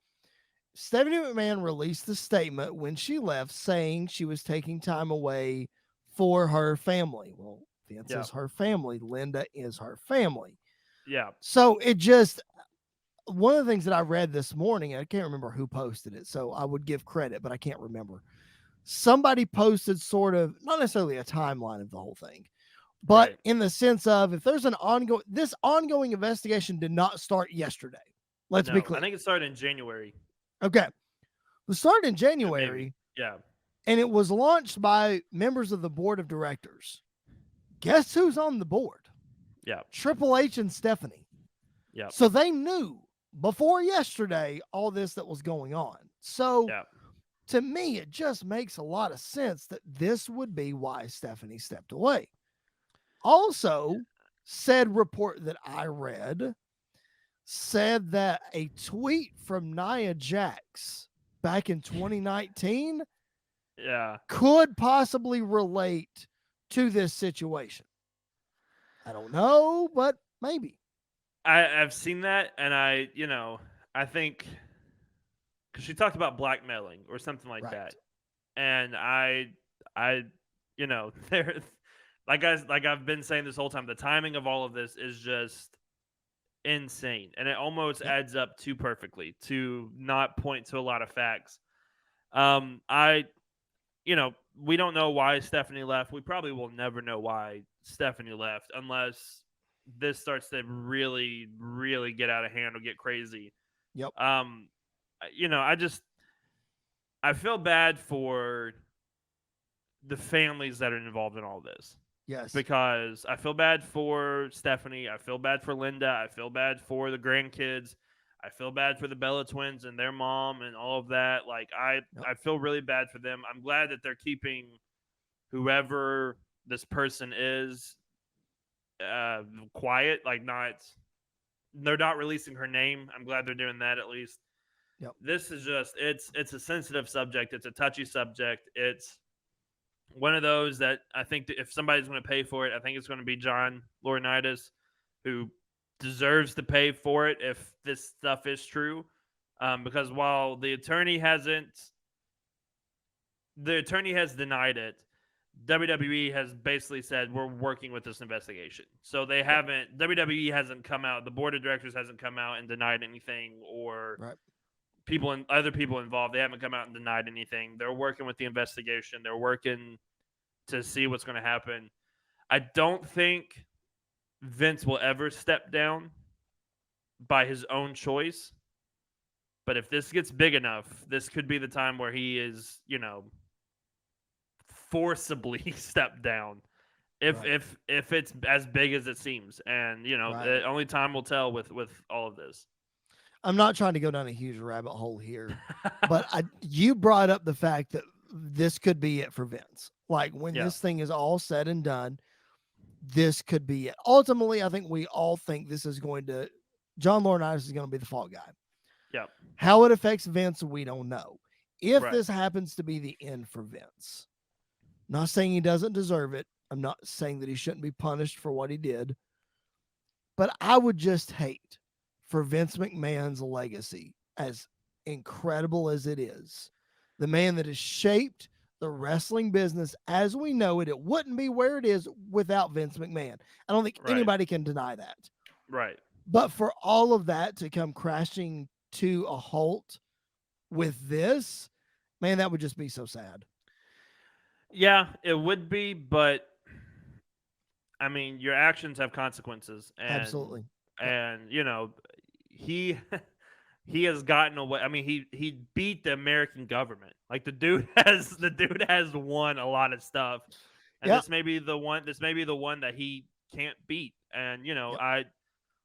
Stephanie McMahon released the statement when she left saying she was taking time away for her family. Well, Vince Yeah. is her family. Linda is her family. Yeah. So it just, one of the things that I read this morning, I can't remember who posted it, so I would give credit, but I can't remember. Somebody posted sort of, not necessarily a timeline of the whole thing, but Right. in the sense of if there's an this ongoing investigation did not start yesterday. Let's be clear. I think it started in January. Okay. It started in Maybe. January. Yeah. And it was launched by members of the board of directors. Guess who's on the board? Yeah. Triple H and Stephanie. Yeah. So they knew before yesterday all this that was going on. So to me, it just makes a lot of sense that this would be why Stephanie stepped away. Also, said report that I read said that a tweet from Nia Jax back in 2019 could possibly relate to this situation. I don't know, but maybe. I've seen that, and I think because she talked about blackmailing or something like that, and I there, like I've been saying this whole time, the timing of all of this is just insane, and it almost adds up too perfectly to not point to a lot of facts. We don't know why Stephanie left. We probably will never know why Stephanie left unless this starts to really, really get out of hand or get crazy. Yep. I feel bad for the families that are involved in all this. Yes. Because I feel bad for Stephanie. I feel bad for Linda. I feel bad for the grandkids. I feel bad for the Bella twins and their mom and all of that. Like, I feel really bad for them. I'm glad that they're keeping whoever this person is quiet. Like, they're not releasing her name. I'm glad they're doing that at least. Yep. This is just, it's a sensitive subject. It's a touchy subject. It's one of those that I think that if somebody's going to pay for it, I think it's going to be John Laurinaitis, who deserves to pay for it if this stuff is true. Because while the attorney has denied it, WWE has basically said we're working with this investigation. So they haven't, WWE hasn't come out, the board of directors hasn't come out and denied anything, or other people involved, they haven't come out and denied anything. They're working with the investigation. They're working to see what's going to happen. I don't think Vince will ever step down by his own choice. But if this gets big enough, this could be the time where he is, forcibly step down if Right. if it's as big as it seems. And Right. only time will tell with all of this. I'm not trying to go down a huge rabbit hole here, but you brought up the fact that this could be it for Vince. Like when Yeah. this thing is all said and done, this could be it. Ultimately, I think we all think this is going to John Laurinaitis is going to be the fall guy. Yeah. How it affects Vince, we don't know. If Right. this happens to be the end for Vince, I'm not saying he doesn't deserve it. I'm not saying that he shouldn't be punished for what he did, but I would just hate for Vince McMahon's legacy, as incredible as it is, the man that has shaped the wrestling business as we know it. It wouldn't be where it is without Vince McMahon. I don't think Right. anybody can deny that. Right. But for all of that to come crashing to a halt with this, man, that would just be so sad. Yeah, it would be, but I mean, your actions have consequences, Absolutely. Yep. and he he has gotten away. I mean, he beat the American government. Like the dude has won a lot of stuff, and Yep. this may be the one. This may be the one that he can't beat. And Yep.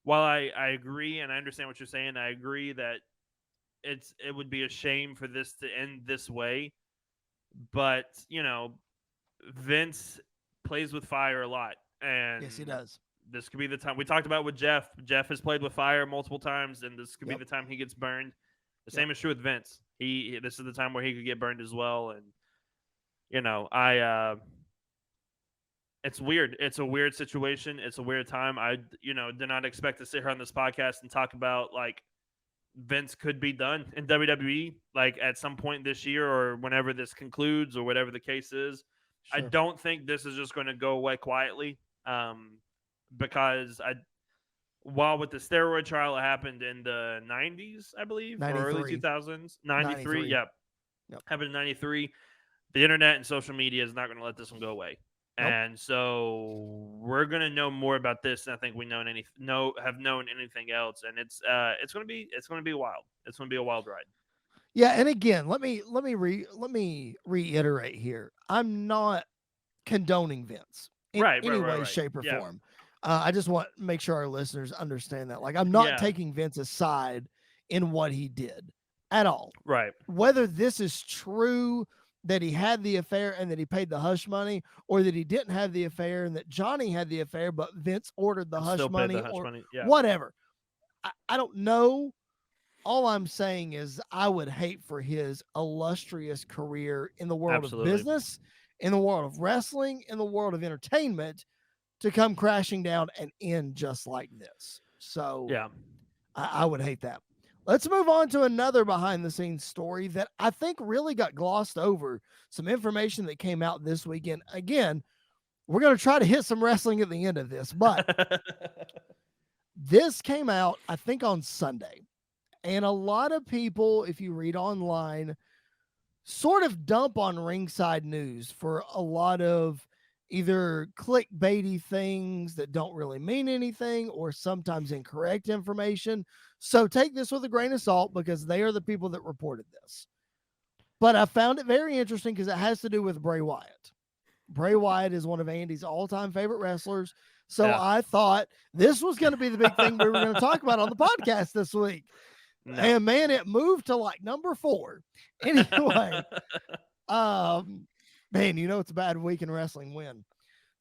while I agree and I understand what you're saying, I agree that it would be a shame for this to end this way. But Vince plays with fire a lot, and Yes, he does. this could be the time. We talked about with Jeff. Jeff has played with fire multiple times, and this could be Yep. the time he gets burned. The Yep. same is true with Vince. This is the time where he could get burned as well. And I it's weird. It's a weird situation. It's a weird time. I did not expect to sit here on this podcast and talk about like Vince could be done in WWE like at some point this year or whenever this concludes or whatever the case is. I Sure. don't think this is just going to go away quietly, because while with the steroid trial it happened in the 90s, I believe, or early 93. 2000s, 93, 93. yep, Yep. happened in 93. The internet and social media is not going to let this one go away. Nope. And so we're gonna know more about this than I think we have known anything else, and it's gonna be wild. It's gonna be a wild ride. Yeah, and again, let me reiterate here. I'm not condoning Vince in Right, any way, right. shape, or Yeah, form. I just want to make sure our listeners understand that. Like, I'm not yeah, taking Vince's side in what he did at all. right. Whether this is true that he had the affair and that he paid the hush money, or that he didn't have the affair and that Johnny had the affair, but Vince ordered the And hush still pay the money, hush or money. Yeah, whatever. I don't know. All I'm saying is I would hate for his illustrious career in the world of absolutely. business, in the world of wrestling, in the world of entertainment to come crashing down and end just like this. So Yeah, I would hate that. Let's move on to another behind the scenes story that I think really got glossed over. Some information that came out this weekend. Again, we're going to try to hit some wrestling at the end of this, but this came out, I think, on Sunday. And a lot of people, if you read online, sort of dump on Ringside News for a lot of either clickbaity things that don't really mean anything or sometimes incorrect information. So take this with a grain of salt because they are the people that reported this. But I found it very interesting because it has to do with Bray Wyatt. Bray Wyatt is one of Andy's all-time favorite wrestlers. So yeah. I thought this was going to be the big thing we were going to talk about on the podcast this week. No. And man, it moved to like number 4. Anyway, man, it's a bad week in wrestling when.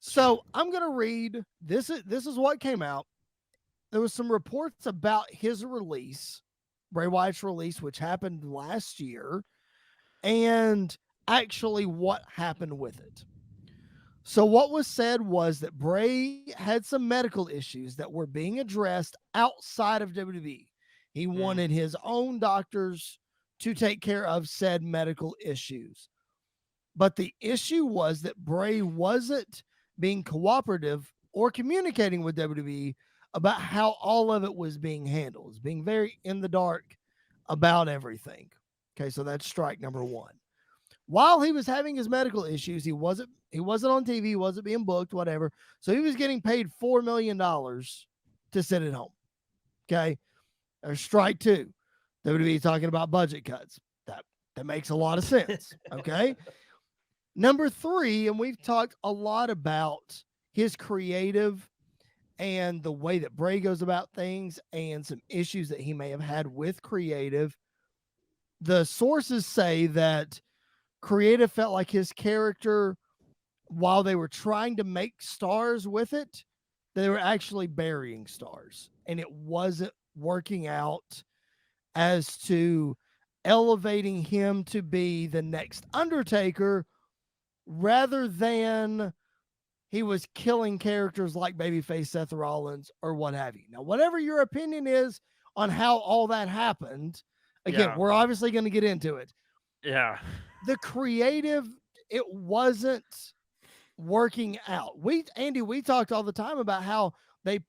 So I'm gonna read this. This is what came out. There was some reports about his release, Bray Wyatt's release, which happened last year, and actually what happened with it. So what was said was that Bray had some medical issues that were being addressed outside of WWE. He wanted his own doctors to take care of said medical issues. But the issue was that Bray wasn't being cooperative or communicating with WWE about how all of it was being handled. It was being very in the dark about everything. Okay, so that's strike number 1. While he was having his medical issues, he wasn't on TV, he wasn't being booked, whatever. So he was getting paid $4 million to sit at home. Okay. There's strike 2. WWE talking about budget cuts. That makes a lot of sense. Okay. Number three, and we've talked a lot about his creative and the way that Bray goes about things and some issues that he may have had with creative. The sources say that creative felt like his character, while they were trying to make stars with it, they were actually burying stars, and it wasn't working out as to elevating him to be the next Undertaker, rather than he was killing characters like babyface Seth Rollins or what have you. Now, whatever your opinion is on how all that happened, again, Yeah. we're obviously going to get into it. Yeah. The creative, it wasn't working out. Andy, we talked all the time about how they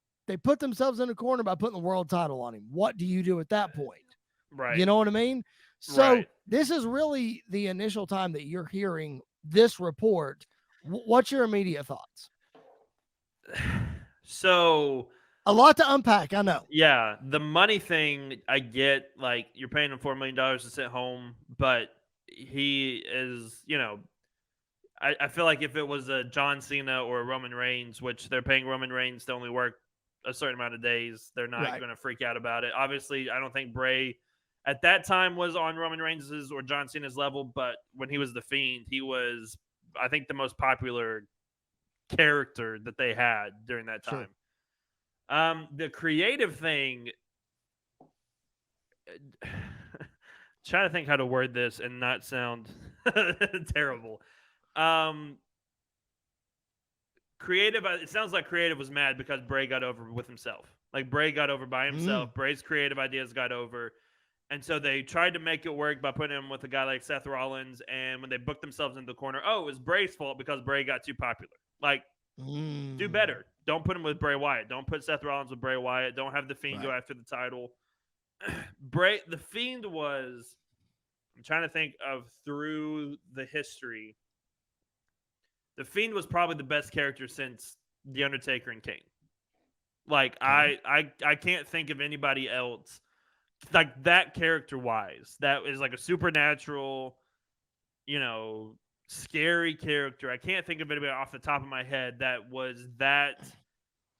put themselves in a corner by putting the world title on him. What do you do at that point? Right. You know what I mean? So Right. this is really the initial time that you're hearing this report. What's your immediate thoughts? So A lot to unpack, I know. yeah, the money thing I get. Like you're paying him $4 million to sit home, but he is, I feel like if it was a John Cena or a Roman Reigns, which they're paying Roman Reigns to only work a certain amount of days, they're not Right. going to freak out about it. Obviously, I don't think Bray at that time was on Roman Reigns's or John Cena's level, but when he was the Fiend, he was, I think, the most popular character that they had during that Sure. time. The creative thing, trying to think how to word this and not sound terrible. Creative, it sounds like creative was mad because Bray got over with himself. Like Bray got over by himself. Bray's creative ideas got over. And so they tried to make it work by putting him with a guy like Seth Rollins. And when they booked themselves into the corner, oh, it was Bray's fault because Bray got too popular. Like, do better. Don't put him with Bray Wyatt. Don't put Seth Rollins with Bray Wyatt. Don't have the Fiend go after the title. The Fiend was, I'm trying to think of through the history, the Fiend was probably the best character since The Undertaker and Kane. Like, I can't think of anybody else like that character wise. That is like a supernatural, scary character. I can't think of anybody off the top of my head that was that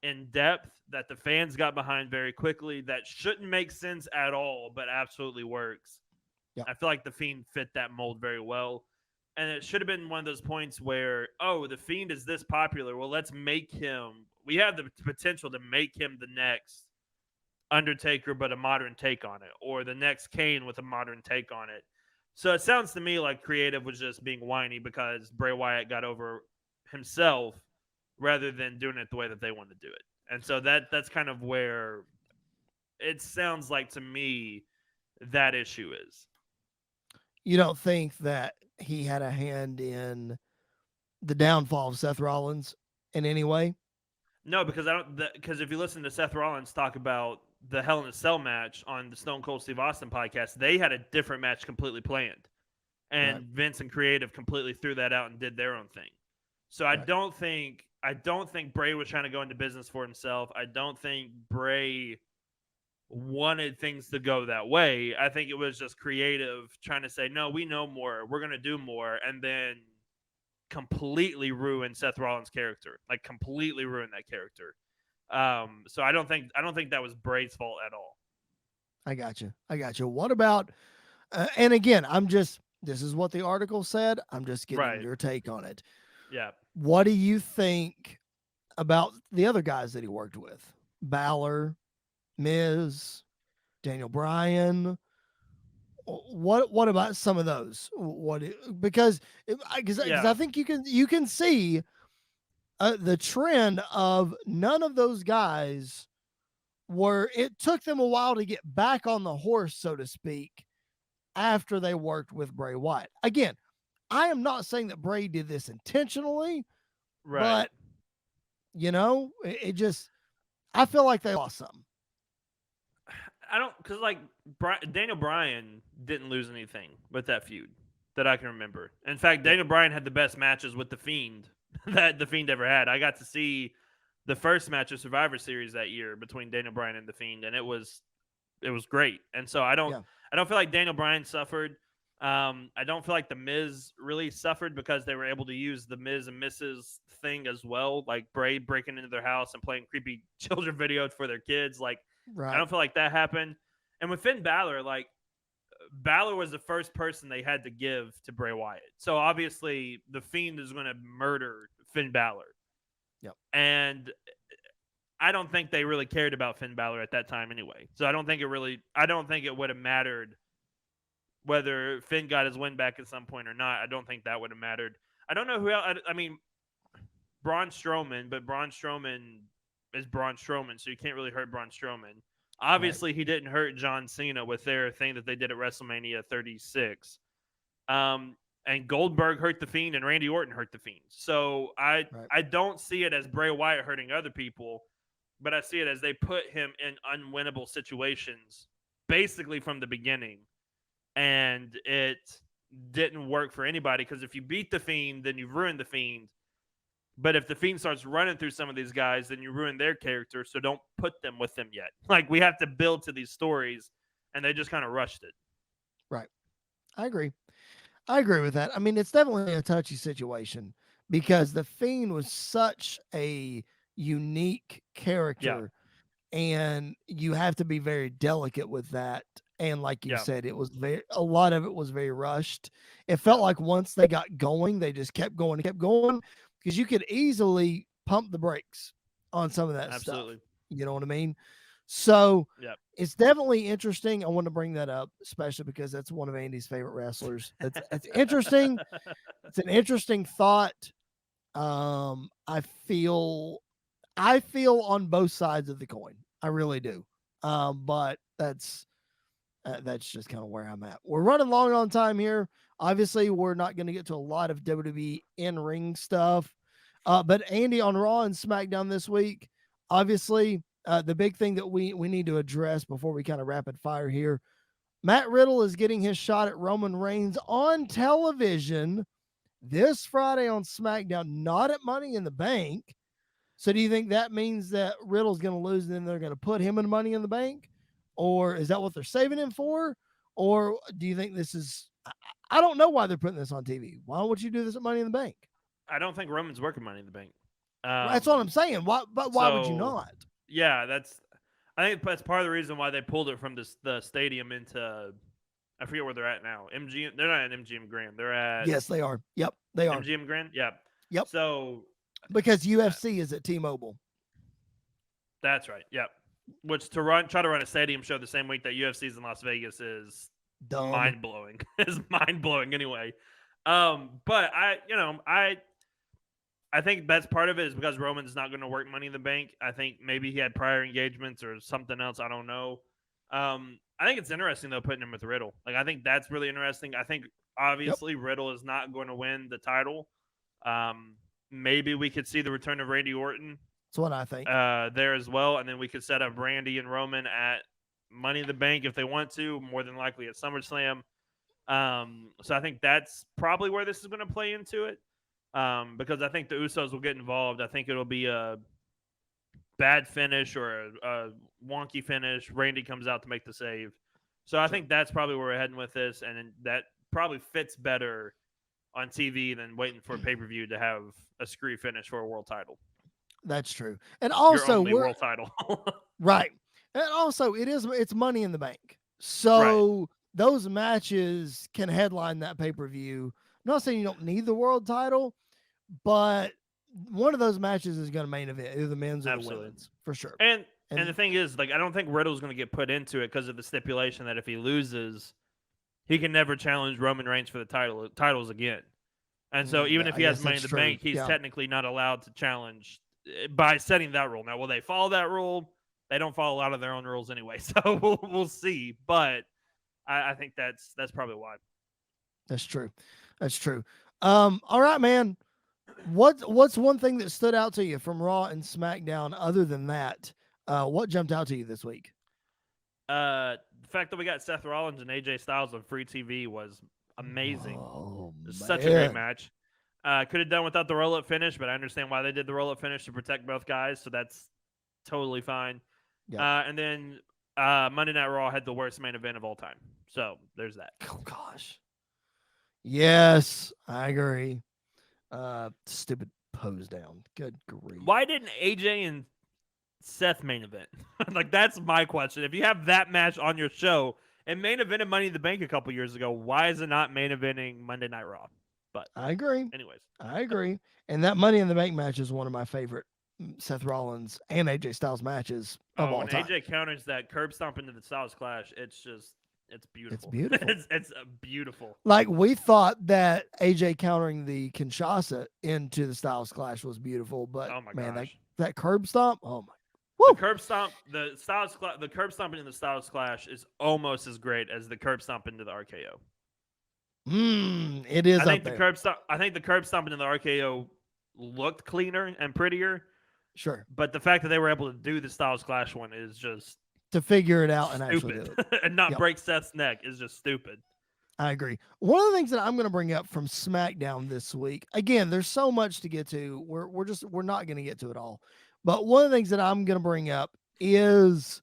in depth, that the fans got behind very quickly, that shouldn't make sense at all, but absolutely works. Yep. I feel like the Fiend fit that mold very well. And it should have been one of those points where, oh, the Fiend is this popular. Well, let's make him. We have the potential to make him the next Undertaker, but a modern take on it, or the next Kane with a modern take on it. So it sounds to me like creative was just being whiny because Bray Wyatt got over himself rather than doing it the way that they wanted to do it. And so that's kind of where it sounds like to me that issue is. You don't think that he had a hand in the downfall of Seth Rollins in any way? No, because because if you listen to Seth Rollins talk about the Hell in a Cell match on the Stone Cold Steve Austin podcast, they had a different match completely planned, and Vince and creative completely threw that out and did their own thing. So I don't think Bray was trying to go into business for himself. I don't think Bray wanted things to go that way. I think it was just creative trying to say, no, we know more, we're going to do more, and then completely ruin Seth Rollins' character, like completely ruin that character. So I don't think that was Bray's fault at all. I got you. What about, and again, this is what the article said. I'm just getting your take on it. Yeah. What do you think about the other guys that he worked with? Balor, Miz, Daniel Bryan. What about some of those? Because I think you can see the trend of none of those guys it took them a while to get back on the horse, so to speak, after they worked with Bray Wyatt. Again, I am not saying that Bray did this intentionally, but it just, I feel like they lost something. I don't, because like Daniel Bryan didn't lose anything with that feud that I can remember. In fact, Daniel Bryan had the best matches with the Fiend that the Fiend ever had. I got to see the first match of Survivor Series that year between Daniel Bryan and the Fiend, and it was great. And so I don't feel like Daniel Bryan suffered. I don't feel like the Miz really suffered because they were able to use the Miz and Mrs. thing as well, like Bray breaking into their house and playing creepy children videos for their kids. Like, I Right. don't feel like that happened. And with Finn Balor, like Balor was the first person they had to give to Bray Wyatt. So obviously the Fiend is going to murder Finn Balor. Yep. And I don't think they really cared about Finn Balor at that time anyway. So I don't think it would have mattered whether Finn got his win back at some point or not. I don't think that would have mattered. I don't know who else. I mean, Braun Strowman, but Braun Strowman is Braun Strowman, so you can't really hurt Braun Strowman. Obviously, he didn't hurt John Cena with their thing that they did at WrestleMania 36. And Goldberg hurt the Fiend, and Randy Orton hurt the Fiend. So I don't see it as Bray Wyatt hurting other people, but I see it as they put him in unwinnable situations basically from the beginning. And it didn't work for anybody because if you beat the Fiend, then you've ruined the Fiend. But if the Fiend starts running through some of these guys, then you ruin their character. So don't put them with them yet. Like, we have to build to these stories, and they just kind of rushed it. Right. I agree with that. I mean, it's definitely a touchy situation because the Fiend was such a unique character, and you have to be very delicate with that. And like you said, it was a lot of it was very rushed. It felt like once they got going, they just kept going and kept going because you could easily pump the brakes on some of that stuff. You know what I mean? So it's definitely interesting. I want to bring that up, especially because that's one of Andy's favorite wrestlers. It's interesting. It's an interesting thought. I feel on both sides of the coin. I really do. But that's just kind of where I'm at. We're running long on time here. Obviously, we're not going to get to a lot of WWE in-ring stuff. But Andy, on Raw and SmackDown this week, obviously, the big thing that we need to address before we kind of rapid fire here, Matt Riddle is getting his shot at Roman Reigns on television this Friday on SmackDown, not at Money in the Bank. So do you think that means that Riddle's going to lose and then they're going to put him in Money in the Bank? Or is that what they're saving him for? Or do you think this is, I don't know why they're putting this on TV. Why would you do this at Money in the Bank? I don't think Roman's working Money in the Bank. That's what I'm saying. Why would you not? Yeah, I think that's part of the reason why they pulled it from the stadium into, I forget where they're at now. MGM, they're not at MGM Grand. They're at. Yes, they are. Yep, they are. MGM Grand? Yeah. Yep. So. Because UFC is at T-Mobile. That's right. Yep. Which try to run a stadium show the same week that UFC's in Las Vegas is mind blowing. Is mind blowing anyway. But I think that's part of it is because Roman's not going to work Money in the Bank. I think maybe he had prior engagements or something else. I don't know. I think it's interesting though putting him with Riddle. Like I think that's really interesting. I think obviously Riddle is not going to win the title. Maybe we could see the return of Randy Orton. That's what I think. There as well, and then we could set up Randy and Roman at Money in the Bank if they want to. More than likely at SummerSlam. So I think that's probably where this is going to play into it. Because I think the Usos will get involved. I think it'll be a bad finish or a wonky finish. Randy comes out to make the save. So I think that's probably where we're heading with this, and that probably fits better on TV than waiting for a pay-per-view to have a screw finish for a world title. That's true. And also we're world title. Right. And also it's Money in the Bank. So those matches can headline that pay-per-view. I'm not saying you don't need the world title, but one of those matches is going to main event, either the men's or the women's, for sure. And the thing is, like, I don't think Riddle's going to get put into it because of the stipulation that if he loses, he can never challenge Roman Reigns for the titles again. And so even if he has Money in the Bank, he's technically not allowed to challenge by setting that rule. Now, will they follow that rule? They don't follow a lot of their own rules anyway, so we'll see. But I think that's probably why. That's true. That's true. All right, man. What's one thing that stood out to you from Raw and SmackDown other than that? What jumped out to you this week? The fact that we got Seth Rollins and AJ Styles on free TV was amazing. Oh, such a great match. Could have done without the roll-up finish, but I understand why they did the roll-up finish to protect both guys, so that's totally fine. Yeah. And then Monday Night Raw had the worst main event of all time. So there's that. Oh, gosh. Yes, I agree. Stupid pose down. Good grief. Why didn't AJ and Seth main event? Like, that's my question. If you have that match on your show and main evented Money in the Bank a couple years ago, why is it not main eventing Monday Night Raw? But I agree. anyways, I agree. And that Money in the Bank match is one of my favorite Seth Rollins and AJ Styles matches of all when time. AJ counters that curb stomp into the Styles Clash, it's It's beautiful. beautiful. It's beautiful. Like we thought that AJ countering the Kinshasa into the Styles Clash was beautiful, but Oh my man, gosh. that curb stomp, oh my, The woo! curb stomp, the curb stomp into the Styles Clash is almost as great as the curb stomp into the RKO. It is I up think the there. curb stomp. I think the curb stomp into the RKO looked cleaner and prettier, Sure. but the fact that they were able to do the Styles Clash one is just To figure it out and actually do stupid, it. and not Yep. break Seth's neck is just stupid. I agree. One of the things that I'm going to bring up from SmackDown this week, again, there's so much to get to. We're not going to get to it all. But one of the things that I'm going to bring up is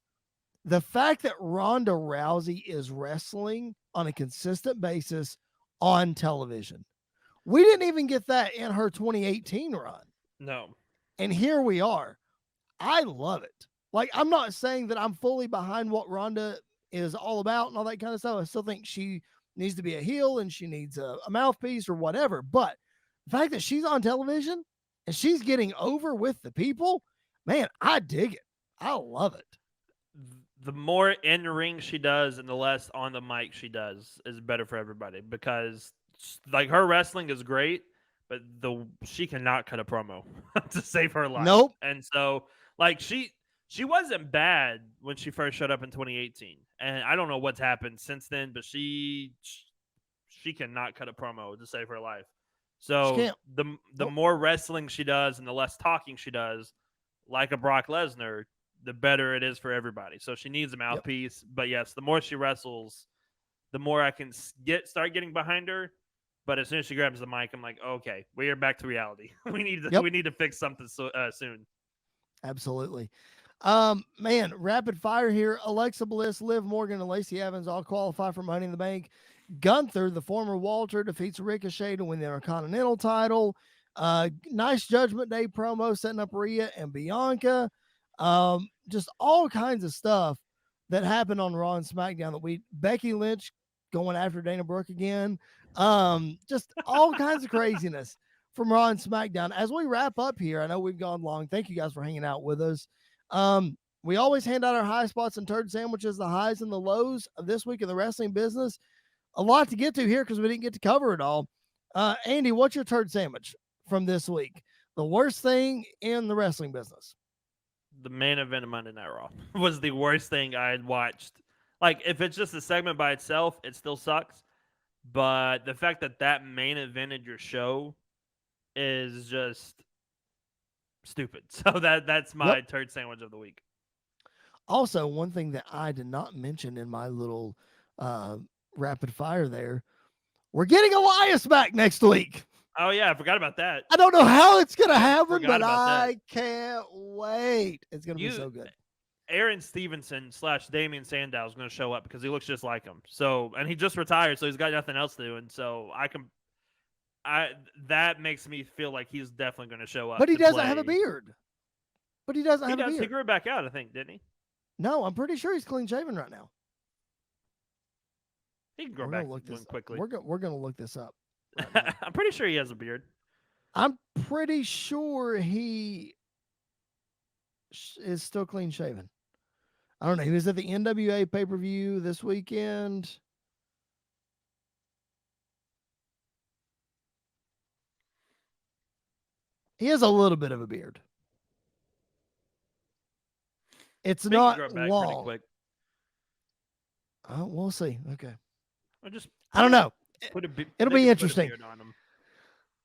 the fact that Ronda Rousey is wrestling on a consistent basis on television. We didn't even get that in her 2018 run. No, And here we are. I love it. Like, I'm not saying that I'm fully behind what Ronda is all about and all that kind of stuff. I still think she needs to be a heel and she needs a mouthpiece or whatever. But the fact that she's on television and she's getting over with the people, man, I dig it. I love it. the more in ring she does and the less on the mic she does is better for everybody because like her wrestling is great, but she cannot cut a promo to save her life. Nope. And so like she wasn't bad when she first showed up in 2018, and I don't know what's happened since then, but she cannot cut a promo to save her life. So the Nope. more wrestling she does and the less talking she does, like a Brock Lesnar, the better it is for everybody. So she needs a mouthpiece. Yep. But yes, the more she wrestles, the more I can start getting behind her. But as soon as she grabs the mic, I'm like, okay, we are back to reality. we need to fix something soon. Absolutely. Man, rapid fire here. Alexa Bliss, Liv Morgan, and Lacey Evans all qualify for Money in the Bank. Gunther, the former Walter, defeats Ricochet to win the Intercontinental title. Nice Judgment Day promo setting up Rhea and Bianca. Just all kinds of stuff that happened on Raw and SmackDown that Becky Lynch going after Dana Brooke again. Just all kinds of craziness from Raw and SmackDown. As we wrap up here, I know we've gone long. Thank you guys for hanging out with us. We always hand out our high spots and turd sandwiches, the highs and the lows of this week in the wrestling business. A lot to get to here because we didn't get to cover it all. Andy, what's your turd sandwich from this week? The worst thing in the wrestling business. The main event of Monday Night Raw was the worst thing I had watched. Like, if it's just a segment by itself, it still sucks. But the fact that main evented your show is just stupid. So that's my turd sandwich of the week. Also, one thing that I did not mention in my little rapid fire there, we're getting Elias back next week. Oh, yeah, I forgot about that. I don't know how it's going to happen, but I can't wait. It's going to be so good. Aaron Stevenson / Damian Sandow is going to show up because he looks just like him. So, and he just retired, so he's got nothing else to do. And so that makes me feel like he's definitely going to show up. But he doesn't have a beard. He grew back out, I think, didn't he? No, I'm pretty sure he's clean shaven right now. He can grow back quickly. We're going to look this up. Right I'm pretty sure he has a beard. I'm pretty sure he is still clean shaven. I don't know. He was at the NWA pay-per-view this weekend. He has a little bit of a beard. It's not long. Quick. We'll see. Okay. I don't know. It'll be interesting. On him.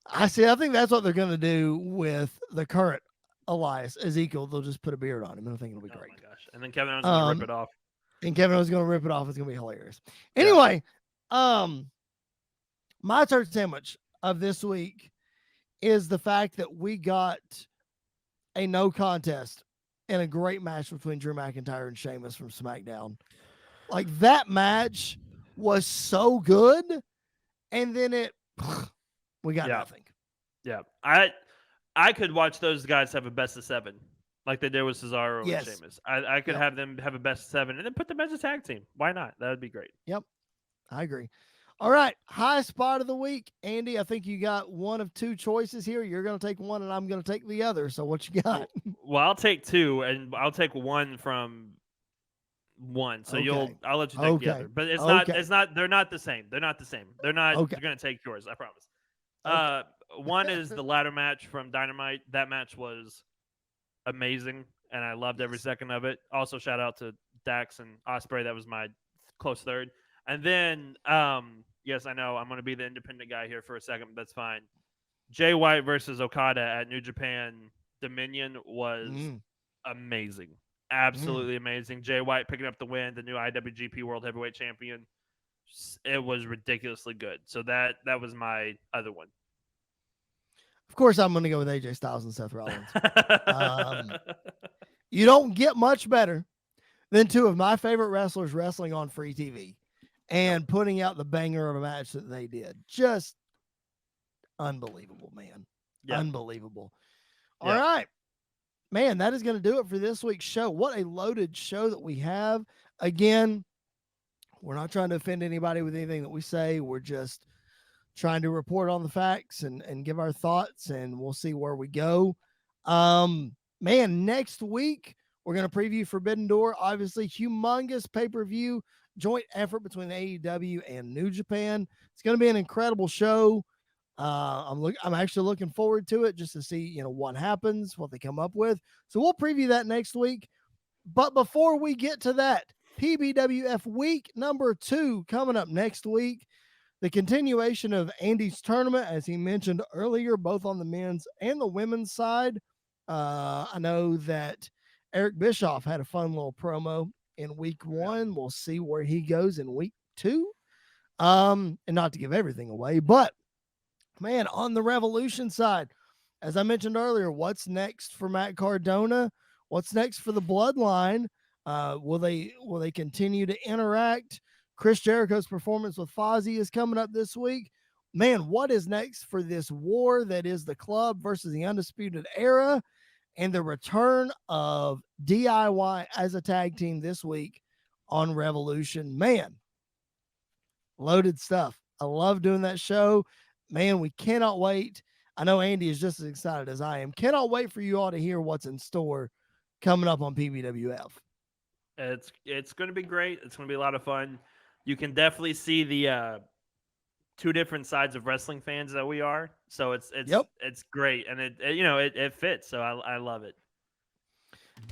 I think that's what they're going to do with the current Elias Ezekiel. They'll just put a beard on him. I think it'll be great. Oh my gosh! And then Kevin Owens going to rip it off. And Kevin Owens going to rip it off. It's going to be hilarious. Anyway, my turd sandwich of this week is the fact that we got a no contest and a great match between Drew McIntyre and Sheamus from SmackDown. Like, that match was so good. and then we got nothing. Yeah. I could watch those guys have a best of 7 like they did with Cesaro and Sheamus. I could have them have a best of 7 and then put them as a tag team. Why not? That would be great. Yep. I agree. All right. High spot of the week. Andy, I think you got one of 2 choices here. You're going to take one and I'm going to take the other. So what you got? Well, I'll take 2 and I'll take one from one. So I'll let you take the other. But it's not they're not the same. They're not going to take yours, I promise. One is the ladder match from Dynamite. That match was amazing and I loved every second of it. Also shout out to Dax and Ospreay. That was my close third. And then, yes, I know I'm going to be the independent guy here for a second, but that's fine. Jay White versus Okada at New Japan Dominion was amazing. Absolutely amazing. Jay White picking up the win, the new IWGP World Heavyweight Champion. It was ridiculously good. So that was my other one. Of course, I'm going to go with AJ Styles and Seth Rollins. You don't get much better than 2 of my favorite wrestlers wrestling on free TV. And putting out the banger of a match that they did. Just unbelievable, man. Yep. Unbelievable. All right. Man, that is going to do it for this week's show. What a loaded show that we have. Again, we're not trying to offend anybody with anything that we say. We're just trying to report on the facts and give our thoughts, and we'll see where we go. Man, next week, we're going to preview Forbidden Door. Obviously, humongous pay-per-view. Joint effort between AEW and New Japan. It's going to be an incredible show. I'm actually looking forward to it just to see, what happens, what they come up with. So we'll preview that next week. But before we get to that, PBWF week number 2 coming up next week. The continuation of Andy's tournament, as he mentioned earlier, both on the men's and the women's side. I know that Eric Bischoff had a fun little promo in week 1. We'll see where he goes in week 2. And not to give everything away, but man, on the Revolution side, as I mentioned earlier, what's next for Matt Cardona? What's next for the Bloodline? Will they continue to interact? Chris Jericho's performance with Fozzy is coming up this week. Man, what is next for this war that is the club versus the Undisputed Era? And the return of DIY as a tag team this week on Revolution. Man, loaded stuff. I love doing that show. Man, we cannot wait. I know Andy is just as excited as I am. Cannot wait for you all to hear what's in store coming up on PBWF. It's going to be great. It's going to be a lot of fun. You can definitely see the 2 different sides of wrestling fans that we are. So it's great. And it fits. So I love it.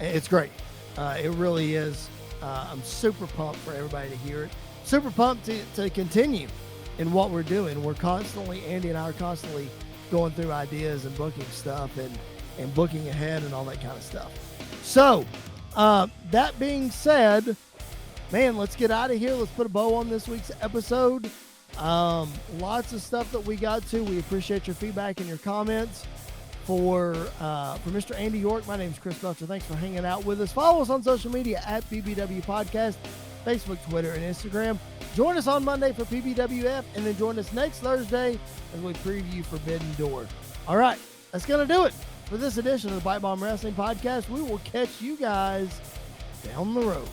It's great. It really is. I'm super pumped for everybody to hear it. Super pumped to continue in what we're doing. Andy and I are constantly going through ideas and booking stuff and booking ahead and all that kind of stuff. So that being said, man, let's get out of here. Let's put a bow on this week's episode. Lots of stuff that we got to. We appreciate your feedback and your comments. For Mr. Andy York, my name is Chris Belcher. Thanks for hanging out with us. Follow us on social media at PBW Podcast, Facebook, Twitter, and Instagram. Join us on Monday for PBWF, and then join us next Thursday as we preview Forbidden Door. All right, that's going to do it for this edition of the Bite Bomb Wrestling Podcast. We will catch you guys down the road.